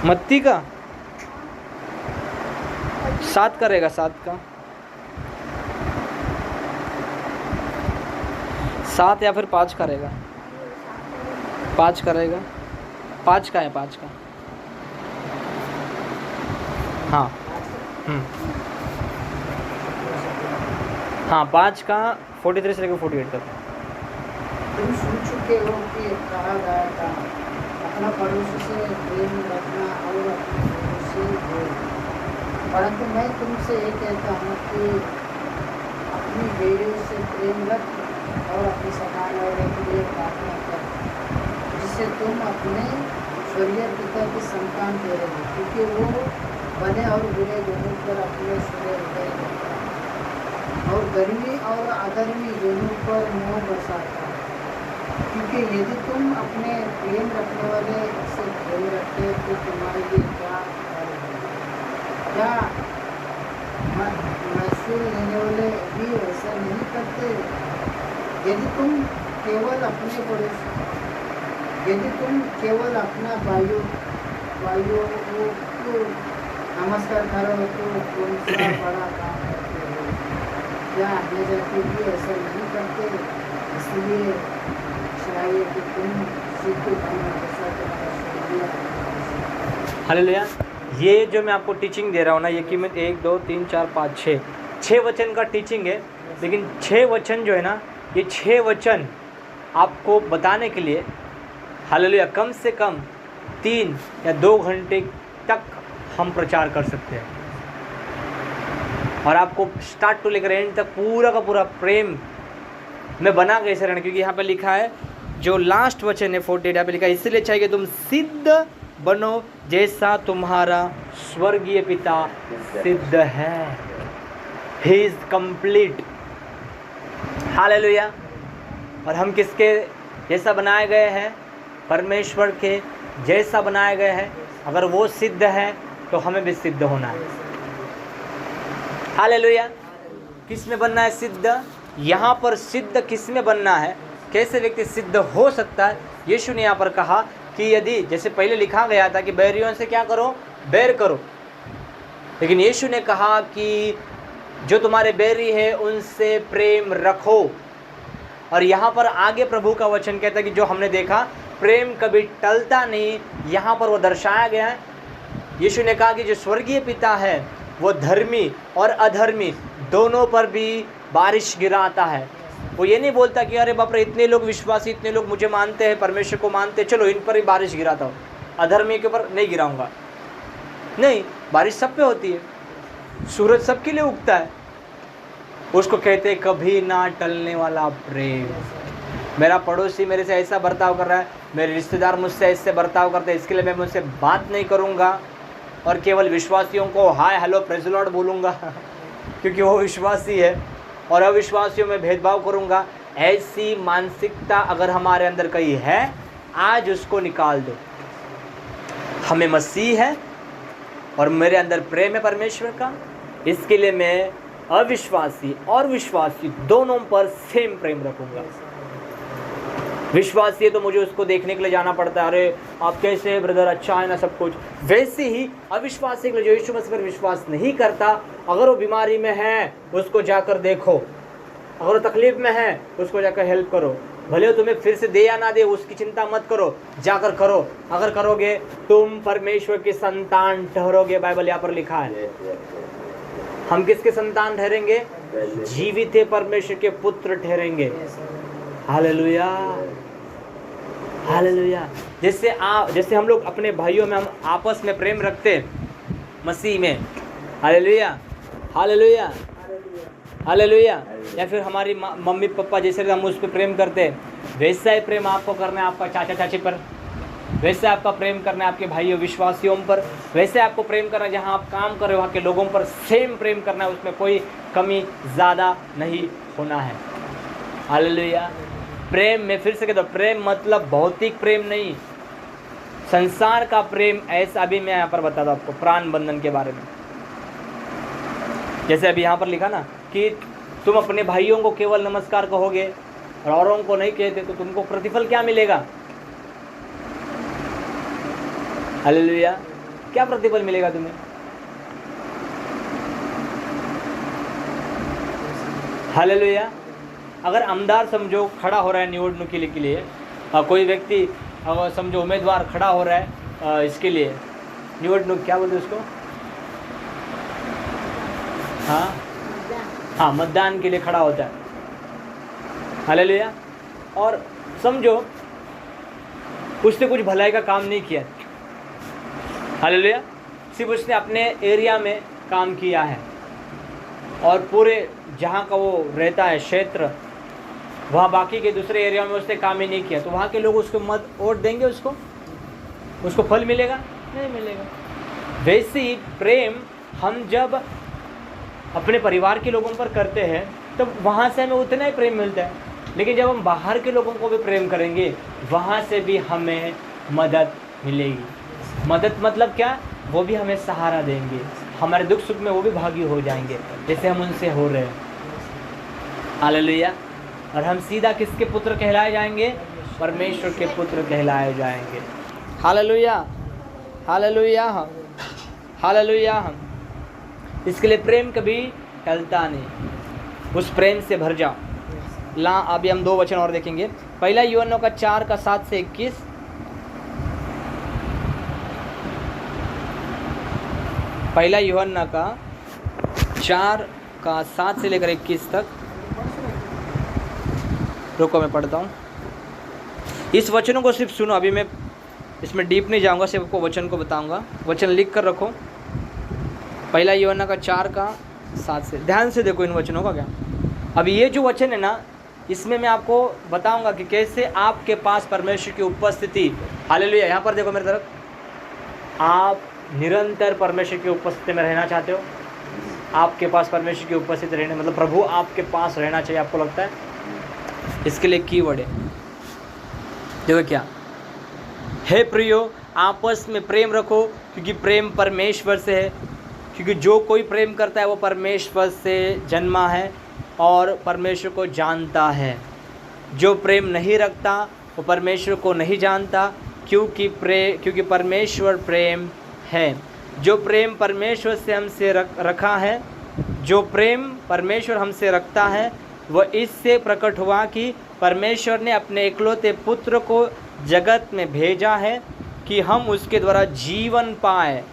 मत्ती का 7 करेगा, 7 का 7 या फिर 5 करेगा, 5 करेगा, 5 का है, 5 का। हाँ, हाँ, 5 का 43 से लेकर 48 तक। तुम सुन चुके हो कि कहा गया था, अपना पड़ोसी से प्रेम रखना और अपने पड़ोसी को। परंतु मैं तुमसे ये कहता हूँ कि अपनी बेटियों से प्रेम रख और अपनी समान वाले के लिए प्रार्थना कर, जिससे तुम अपने स्वर्गीय पिता की संतान ठहरोगे, क्योंकि वो बने और बुरे दोनों पर अपने सूर्य हृदय करता है और गर्मी और अधर्मी दोनों पर मोह बरसाता है। क्योंकि यदि तुम अपने प्रेम रखने वाले से प्रेम रखते तो तुम्हारे लिए क्या क्या महसूल लेने वाले भी वैसा नहीं करते। यदि तुम केवल अपना भाइयों को नमस्कार करो तो कौन सा बड़ा काम करते हो। आज्ञा जाती भी ऐसा नहीं करते, इसलिए चाहिए कि तुम सिद्ध बनो जैसा तुम्हारा स्वर्गीय पिता। हालेलुया। ये जो मैं आपको टीचिंग दे रहा हूँ ना, ये कि मैं 1 2 3 4 5 6 वचन का टीचिंग है, लेकिन 6 वचन जो है ना, ये 6 वचन आपको बताने के लिए हालेलुया कम से कम 3 या 2 घंटे तक हम प्रचार कर सकते हैं, और आपको स्टार्ट टू लेकर एंड तक पूरा का पूरा प्रेम में बना कैसे रहना। क्योंकि यहाँ पे लिखा है, जो लास्ट वचन है 48, यहाँ पे लिखा है, इसलिए चाहिए कि तुम सिद्ध बनो जैसा तुम्हारा स्वर्गीय पिता सिद्ध है। He is complete. हालेलुया। और हम किसके जैसा बनाए गए हैं? परमेश्वर के जैसा बनाए गए हैं। अगर वो सिद्ध है तो हमें भी सिद्ध होना है। हालेलुया। किस में बनना है सिद्ध? यहाँ पर सिद्ध किस में बनना है? कैसे व्यक्ति सिद्ध हो सकता है? यीशु ने यहाँ पर कहा कि यदि, जैसे पहले लिखा गया था कि बैरियों से क्या करो? बैर करो। लेकिन यीशु ने कहा कि जो तुम्हारे बैरी है उनसे प्रेम रखो। और यहाँ पर आगे प्रभु का वचन कहता है कि जो हमने देखा, प्रेम कभी टलता नहीं। यहाँ पर वो दर्शाया गया है। यीशु ने कहा कि जो स्वर्गीय पिता है वो धर्मी और अधर्मी दोनों पर भी बारिश गिराता है। वो ये नहीं बोलता कि अरे बाप रे, इतने लोग विश्वासी, इतने लोग मुझे मानते हैं, परमेश्वर को मानते हैं, चलो इन पर ही बारिश गिराता हूँ, अधर्मी के ऊपर नहीं गिराऊंगा। नहीं, बारिश सब पे होती है, सूरज सबके लिए उगता है। उसको कहते हैं कभी ना टलने वाला प्रेम। मेरा पड़ोसी मेरे से ऐसा बर्ताव कर रहा है, मेरे रिश्तेदार मुझसे ऐसे बर्ताव करते हैं, इसके लिए मैं मुझसे बात नहीं करूँगा और केवल विश्वासियों को hi hello praise the Lord बोलूँगा क्योंकि वो विश्वासी है, और अविश्वासियों में भेदभाव करूँगा। ऐसी मानसिकता अगर हमारे अंदर कहीं है, आज उसको निकाल दो। हमें मसीह है और मेरे अंदर प्रेम है परमेश्वर का, इसके लिए मैं अविश्वासी और विश्वासी दोनों पर सेम प्रेम रखूँगा। विश्वासी है तो मुझे उसको देखने के लिए जाना पड़ता है, अरे आप कैसे हैं ब्रदर, अच्छा है ना सब कुछ। वैसे ही अविश्वासी के लिए, जो यीशु मसीह पर विश्वास नहीं करता, अगर वो बीमारी में है उसको जाकर देखो, अगर वो तकलीफ में है उसको जाकर हेल्प करो। भले तुम्हें फिर से दे या ना दे उसकी चिंता मत करो, जाकर करो। अगर करोगे तुम परमेश्वर के संतान ठहरोगे। बाइबल यहाँ पर लिखा है। हम किसके संतान ठहरेंगे? जीवित परमेश्वर के पुत्र ठहरेंगे। Hallelujah, hallelujah. जैसे हम लोग अपने भाइयों में हम आपस में प्रेम रखते हैं मसीह में, हालेलुया, हालेलुया, हालेलुया। या फिर हमारी मम्मी पापा जैसे हम उस पर प्रेम करते हैं, वैसा ही प्रेम आपको करना है आपका चाचा चाची पर, वैसे आपका प्रेम करना है आपके भाइयों विश्वासियों पर, वैसे आपको प्रेम करना है जहाँ आप काम कर रहे हो वहाँ के लोगों पर सेम प्रेम करना है, उसमें कोई कमी ज़्यादा नहीं होना है। हालेलुया। प्रेम में फिर से कहता हूँ, प्रेम मतलब भौतिक प्रेम नहीं, संसार का प्रेम। ऐसा भी मैं यहाँ पर बताता हूँ आपको प्राण बंधन के बारे में। जैसे अभी यहाँ पर लिखा ना कि तुम अपने भाइयों को केवल नमस्कार कहोगे और औरों को नहीं कहते तो तुमको प्रतिफल क्या मिलेगा? हालेलुया। क्या प्रतिफल मिलेगा तुम्हें? हालेलुया। अगर आमदार समझो खड़ा हो रहा है निवडणुकी के लिए, कोई व्यक्ति समझो उम्मीदवार खड़ा हो रहा है इसके लिए, निवडणूक क्या बोलते उसको? हाँ, मतदान के लिए खड़ा होता है। हालेलुया। और समझो उसने कुछ भलाई का काम नहीं किया, हालेलुया, सिर्फ उसने अपने एरिया में काम किया है और पूरे जहाँ का वो रहता है क्षेत्र, वहाँ बाकी के दूसरे एरिया में उसने काम ही नहीं किया, तो वहाँ के लोग उसको मत वोट देंगे, उसको फल मिलेगा? नहीं मिलेगा। वैसे ही प्रेम हम जब अपने परिवार के लोगों पर करते हैं तो वहाँ से हमें उतना ही प्रेम मिलता है, लेकिन जब हम बाहर के लोगों को भी प्रेम करेंगे वहाँ से भी हमें मदद मिलेगी। मदद मतलब क्या? वो भी हमें सहारा देंगे, हमारे दुख सुख में वो भी भागी हो जाएंगे जैसे हम उनसे हो रहे हैं। हालेलुया। और हम सीधा किसके पुत्र कहलाए जाएंगे? परमेश्वर के पुत्र कहलाए जाएंगे। Hallelujah, hallelujah, hallelujah. इसके लिए प्रेम कभी टलता नहीं, उस प्रेम से भर जा। ला अभी हम 2 वचन और देखेंगे। पहला यूहन्ना का 4 का 7 से 21। पहला यूहन्ना का 4 का 7 से लेकर 21 तक। रुको मैं पढ़ता हूँ। इस वचनों को सिर्फ सुनो, अभी मैं इसमें डीप नहीं जाऊँगा, सिर्फ आपको वचन को बताऊँगा। वचन लिख कर रखो। पहला यूहन्ना का 4 का 7 से, ध्यान से देखो इन वचनों का क्या। अब ये जो वचन है ना, इसमें मैं आपको बताऊंगा कि कैसे आपके पास परमेश्वर की उपस्थिति, हालेलुया, यहाँ पर देखो मेरी तरफ, आप निरंतर परमेश्वर की उपस्थिति में रहना चाहते हो? आपके पास परमेश्वर की उपस्थिति रहने मतलब प्रभु आपके पास रहना चाहिए, आपको लगता है? इसके लिए कीवर्ड है, देखो क्या है, प्रियो आपस में प्रेम रखो क्योंकि प्रेम परमेश्वर से है, क्योंकि जो कोई प्रेम करता है वो परमेश्वर से जन्मा है और परमेश्वर को जानता है। जो प्रेम नहीं रखता वो परमेश्वर को नहीं जानता, क्योंकि परमेश्वर प्रेम है। जो प्रेम परमेश्वर से हमसे रखा है, जो प्रेम परमेश्वर हमसे रखता है, वह इससे प्रकट हुआ कि परमेश्वर ने अपने इकलौते पुत्र को जगत में भेजा है कि हम उसके द्वारा जीवन पाए।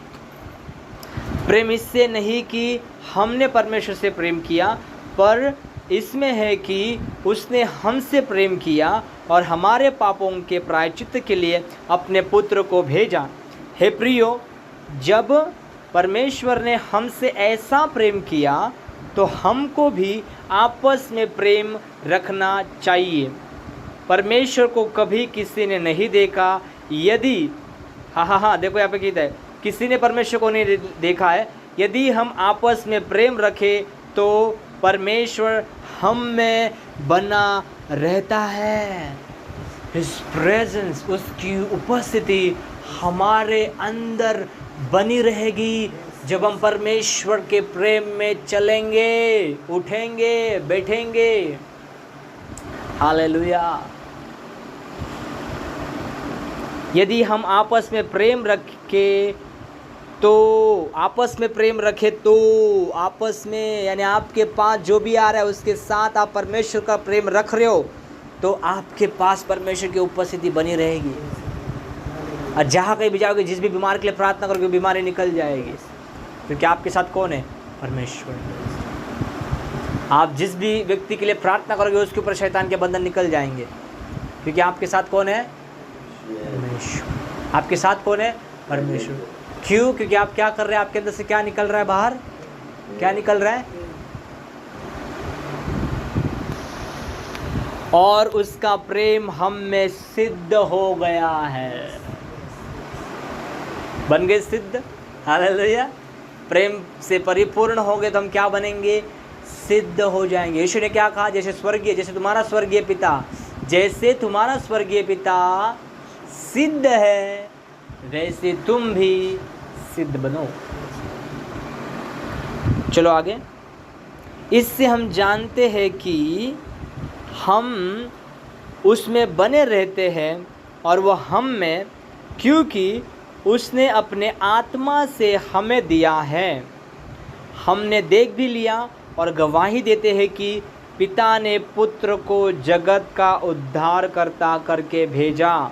प्रेम इससे नहीं कि हमने परमेश्वर से प्रेम किया, पर इसमें है कि उसने हमसे प्रेम किया और हमारे पापों के प्रायश्चित के लिए अपने पुत्र को भेजा। हे प्रियो, जब परमेश्वर ने हमसे ऐसा प्रेम किया तो हमको भी आपस में प्रेम रखना चाहिए। परमेश्वर को कभी किसी ने नहीं देखा। यदि हाँ देखो यहाँ पे कहता है किसी ने परमेश्वर को नहीं देखा है। यदि हम आपस में प्रेम रखें तो परमेश्वर हम में बना रहता है। His presence, उसकी उपस्थिति हमारे अंदर बनी रहेगी जब हम परमेश्वर के प्रेम में चलेंगे, उठेंगे, बैठेंगे। हालेलुया। यदि हम आपस में प्रेम रखें तो आपस में यानी आपके पास जो भी आ रहा है उसके साथ आप परमेश्वर का प्रेम रख रहे हो तो आपके पास परमेश्वर की उपस्थिति बनी रहेगी। और जहाँ कहीं भी जाओगे, जिस भी बीमार के लिए प्रार्थना करोगे बीमारी निकल जाएगी, क्योंकि आपके साथ कौन है? परमेश्वर। आप जिस भी व्यक्ति के लिए प्रार्थना करोगे उसके ऊपर शैतान के बंधन निकल जाएंगे, क्योंकि आपके साथ कौन है? परमेश्वर। आपके साथ कौन है? परमेश्वर। क्यों? क्योंकि आप क्या कर रहे हैं? आपके अंदर से क्या निकल रहा है? बाहर क्या निकल रहा है? और उसका प्रेम हम में सिद्ध हो गया है। बन गए सिद्ध। हालेलुया। प्रेम से परिपूर्ण हो गए तो हम क्या बनेंगे? सिद्ध हो जाएंगे। यीशु ने क्या कहा? जैसे तुम्हारा स्वर्गीय पिता सिद्ध है वैसे तुम भी सिद्ध बनो। चलो आगे। इससे हम जानते हैं कि हम उसमें बने रहते हैं और वह हम में, क्योंकि उसने अपने आत्मा से हमें दिया है। हमने देख भी लिया और गवाही देते हैं कि पिता ने पुत्र को जगत का उद्धारकर्ता करके भेजा।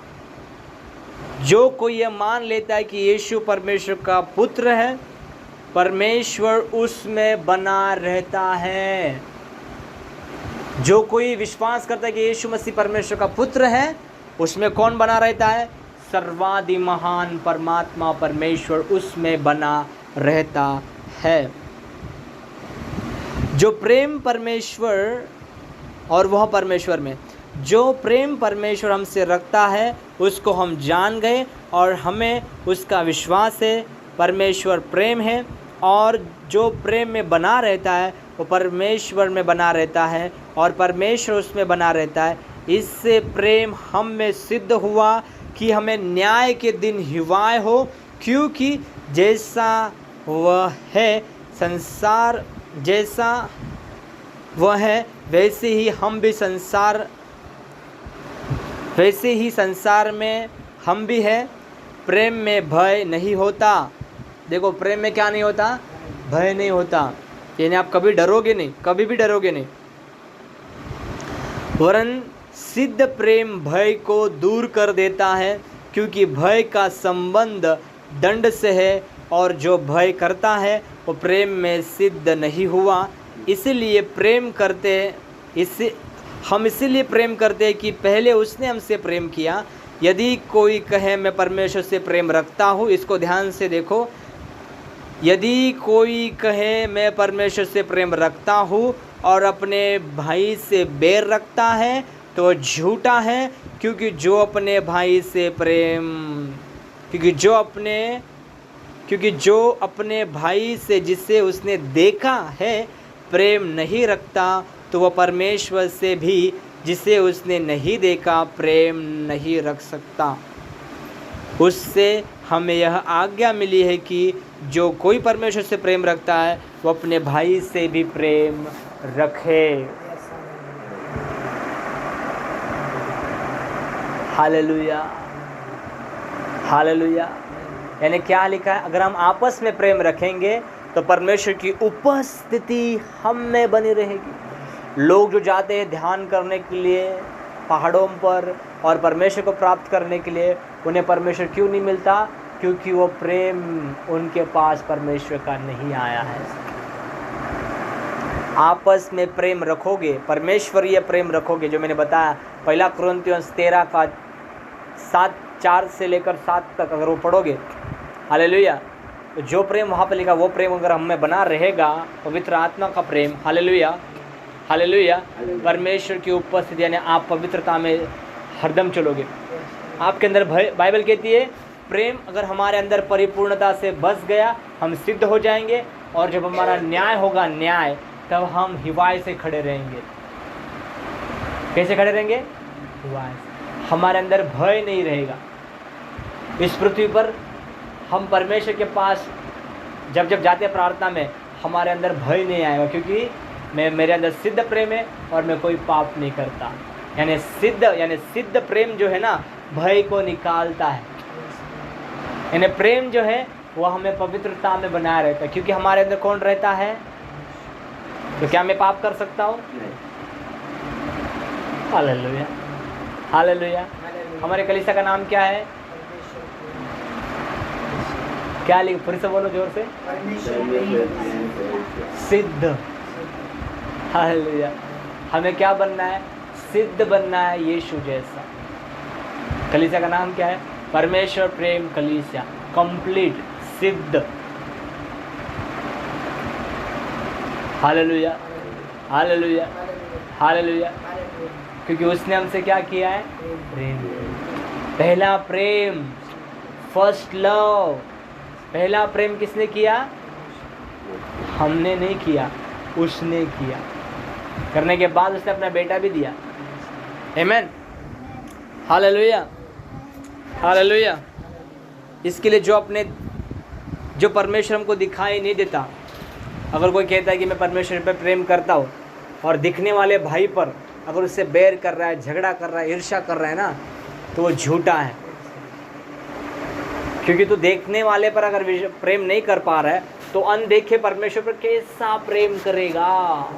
जो कोई ये मान लेता है कि यीशु परमेश्वर का पुत्र है, परमेश्वर उसमें बना रहता है। जो कोई विश्वास करता है कि यीशु मसीह परमेश्वर का पुत्र है, उसमें कौन बना रहता है? सर्वाधि महान परमात्मा परमेश्वर उसमें बना रहता है। जो प्रेम परमेश्वर और वह परमेश्वर में, जो प्रेम परमेश्वर हमसे रखता है उसको हम जान गए और हमें उसका विश्वास है। परमेश्वर प्रेम है और जो प्रेम में बना रहता है वो परमेश्वर में बना रहता है और परमेश्वर उसमें बना रहता है। इससे प्रेम हम में सिद्ध हुआ कि हमें न्याय के दिन हिवाए हो, क्योंकि जैसा वह है संसार, जैसा वह है वैसे ही संसार में हम भी हैं। प्रेम में भय नहीं होता। देखो, प्रेम में क्या नहीं होता? भय नहीं होता। यानी आप कभी डरोगे नहीं, कभी भी डरोगे नहीं। वरन सिद्ध प्रेम भय को दूर कर देता है, क्योंकि भय का संबंध दंड से है, और जो भय करता है वो प्रेम में सिद्ध नहीं हुआ। इसलिए हम इसीलिए प्रेम करते हैं कि पहले उसने हमसे प्रेम किया। यदि कोई कहे मैं परमेश्वर से प्रेम रखता हूँ, इसको ध्यान से देखो, यदि कोई कहे मैं परमेश्वर से प्रेम रखता हूँ और अपने भाई से बैर रखता है तो झूठा है, क्योंकि जो अपने भाई से जिसे उसने देखा है प्रेम नहीं रखता, तो वह परमेश्वर से भी जिसे उसने नहीं देखा प्रेम नहीं रख सकता। उससे हमें यह आज्ञा मिली है कि जो कोई परमेश्वर से प्रेम रखता है वो अपने भाई से भी प्रेम रखे। Hallelujah, hallelujah. यानी क्या लिखा है, अगर हम आपस में प्रेम रखेंगे तो परमेश्वर की उपस्थिति हम में बनी रहेगी। लोग जो जाते हैं ध्यान करने के लिए पहाड़ों पर और परमेश्वर को प्राप्त करने के लिए, उन्हें परमेश्वर क्यों नहीं मिलता? क्योंकि वो प्रेम उनके पास परमेश्वर का नहीं आया है। आपस में प्रेम रखोगे, परमेश्वरीय प्रेम रखोगे, जो मैंने बताया 1 कुरिन्थियों 13 का 4 से लेकर 7 तक अगर वो पढ़ोगे, हालेलुया, तो जो प्रेम वहाँ पर लिखा वो प्रेम अगर हम में बना रहेगा, पवित्र आत्मा का प्रेम, हालेलुया, हालेलुया, परमेश्वर की उपस्थिति, यानी आप पवित्रता में हरदम चलोगे। आपके अंदर बाइबल कहती है प्रेम अगर हमारे अंदर परिपूर्णता से बस गया, हम सिद्ध हो जाएंगे, और जब हमारा न्याय होगा, न्याय, तब हम हिवाय से खड़े रहेंगे। कैसे खड़े रहेंगे? हिवाय से। हमारे अंदर भय नहीं रहेगा। इस पृथ्वी पर हम परमेश्वर के पास जब जाते हैं प्रार्थना में, हमारे अंदर भय नहीं आएगा, क्योंकि मेरे अंदर सिद्ध प्रेम है और मैं कोई पाप नहीं करता। यानी सिद्ध प्रेम जो है ना, भय को निकालता है। यानी प्रेम जो है वो हमें पवित्रता में बनाए रहता है, क्योंकि हमारे अंदर कौन रहता है? तो क्या मैं पाप कर सकता हूँ? Hallelujah, hallelujah. हमारे कलीसिया का नाम क्या है? क्या लिख, फिर से बोलो जोर से, सिद्ध। हालेलुया। हमें क्या बनना है? सिद्ध बनना है, यीशु जैसा। कलीसिया का नाम क्या है? परमेश्वर प्रेम कलीसिया, कंप्लीट, सिद्ध। Hallelujah, hallelujah, hallelujah. क्योंकि उसने हमसे क्या किया है? प्रेम। पहला प्रेम, फर्स्ट लव। पहला प्रेम किसने किया? हमने नहीं किया, उसने किया। करने के बाद उसने अपना बेटा भी दिया। आमीन, हालेलुया, हालेलुया। इसके लिए जो परमेश्वर हमको दिखाई नहीं देता, अगर कोई कहता है कि मैं परमेश्वर पर प्रेम करता हूँ और दिखने वाले भाई पर अगर उससे बैर कर रहा है, झगड़ा कर रहा है, ईर्ष्या कर रहा है ना, तो वो झूठा है। क्योंकि तू देखने वाले पर अगर प्रेम नहीं कर पा रहा है तो अनदेखे परमेश्वर पर कैसा प्रेम करेगा?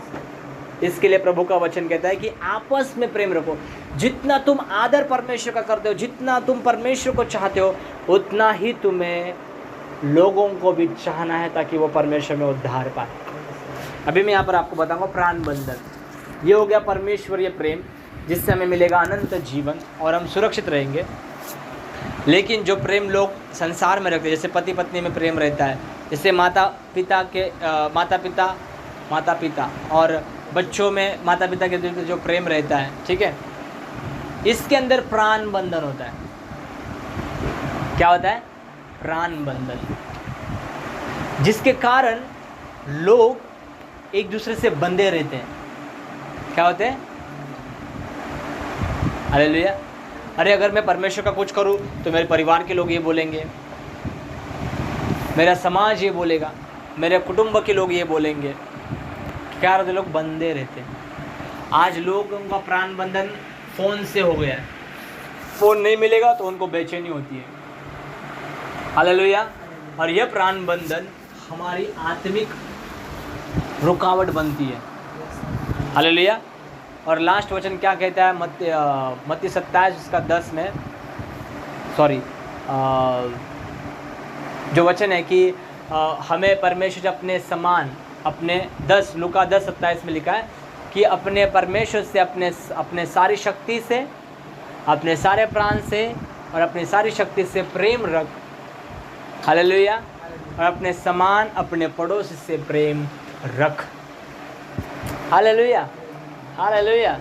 इसके लिए प्रभु का वचन कहता है कि आपस में प्रेम रखो। जितना तुम आदर परमेश्वर का करते हो, जितना तुम परमेश्वर को चाहते हो, उतना ही तुम्हें लोगों को भी चाहना है, ताकि वो परमेश्वर में उद्धार पाए। अभी मैं यहाँ पर आपको बताऊंगा प्राण बंधन। ये हो गया परमेश्वरीय प्रेम, जिससे हमें मिलेगा अनंत जीवन और हम सुरक्षित रहेंगे। लेकिन जो प्रेम लोग संसार में रखते हैं, जैसे पति पत्नी में प्रेम रहता है, जैसे माता पिता और बच्चों में माता पिता के बीच जो प्रेम रहता है, ठीक है, इसके अंदर प्राण बंधन होता है। क्या होता है? प्राण बंधन, जिसके कारण लोग एक दूसरे से बंधे रहते हैं। क्या होते हैं? हालेलुया। अरे अगर मैं परमेश्वर का कुछ करूं तो मेरे परिवार के लोग ये बोलेंगे, मेरा समाज ये बोलेगा, मेरे कुटुंब के लोग ये बोलेंगे। क्या रहते? लोग बंधे रहते हैं। आज लोगों का प्राण बंधन फ़ोन से हो गया है। फ़ोन नहीं मिलेगा तो उनको बेचैनी होती है। हालेलुया। और यह प्राण बंधन हमारी आत्मिक रुकावट बनती है। हालेलुया। और लास्ट वचन क्या कहता है मत्ती 27 उसका 10 में, सॉरी जो वचन है कि हमें परमेश्वर अपने समान अपने 10 लूका 10:27 में लिखा है कि अपने परमेश्वर से अपने सारी शक्ति से, अपने सारे प्राण से और अपनी सारी शक्ति से प्रेम रख। हालेलुया। और अपने समान अपने पड़ोसी से प्रेम रख। Hallelujah, hallelujah.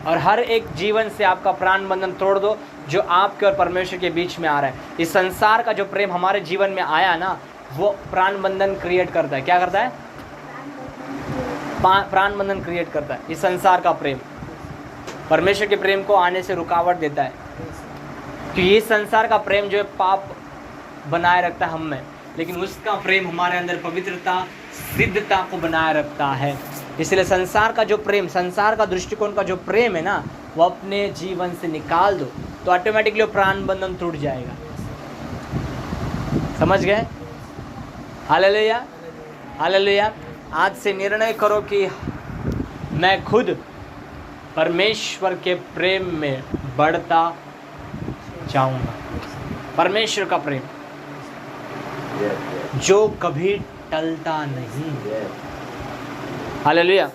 और हर एक जीवन से आपका प्राण बंधन तोड़ दो जो आपके और परमेश्वर के बीच में आ रहा है। इस संसार का जो प्रेम हमारे जीवन में आया ना, वो प्राण बंधन क्रिएट करता है। क्या करता है? प्राण बंधन क्रिएट करता है। इस संसार का प्रेम परमेश्वर के प्रेम को आने से रुकावट देता है, क्योंकि इस संसार का प्रेम जो है पाप बनाए रखता है हम में, लेकिन उसका प्रेम हमारे अंदर पवित्रता, सिद्धता को बनाए रखता है। इसलिए संसार का जो प्रेम, संसार का दृष्टिकोण का जो प्रेम है ना, वो अपने जीवन से निकाल दो तो ऑटोमेटिकली प्राण बंधन टूट जाएगा। समझ गए? Hallelujah, hallelujah. आज से निर्णय करो कि मैं खुद परमेश्वर के प्रेम में बढ़ता जाऊंगा। परमेश्वर का प्रेम जो कभी टलता नहीं। हालेलुया।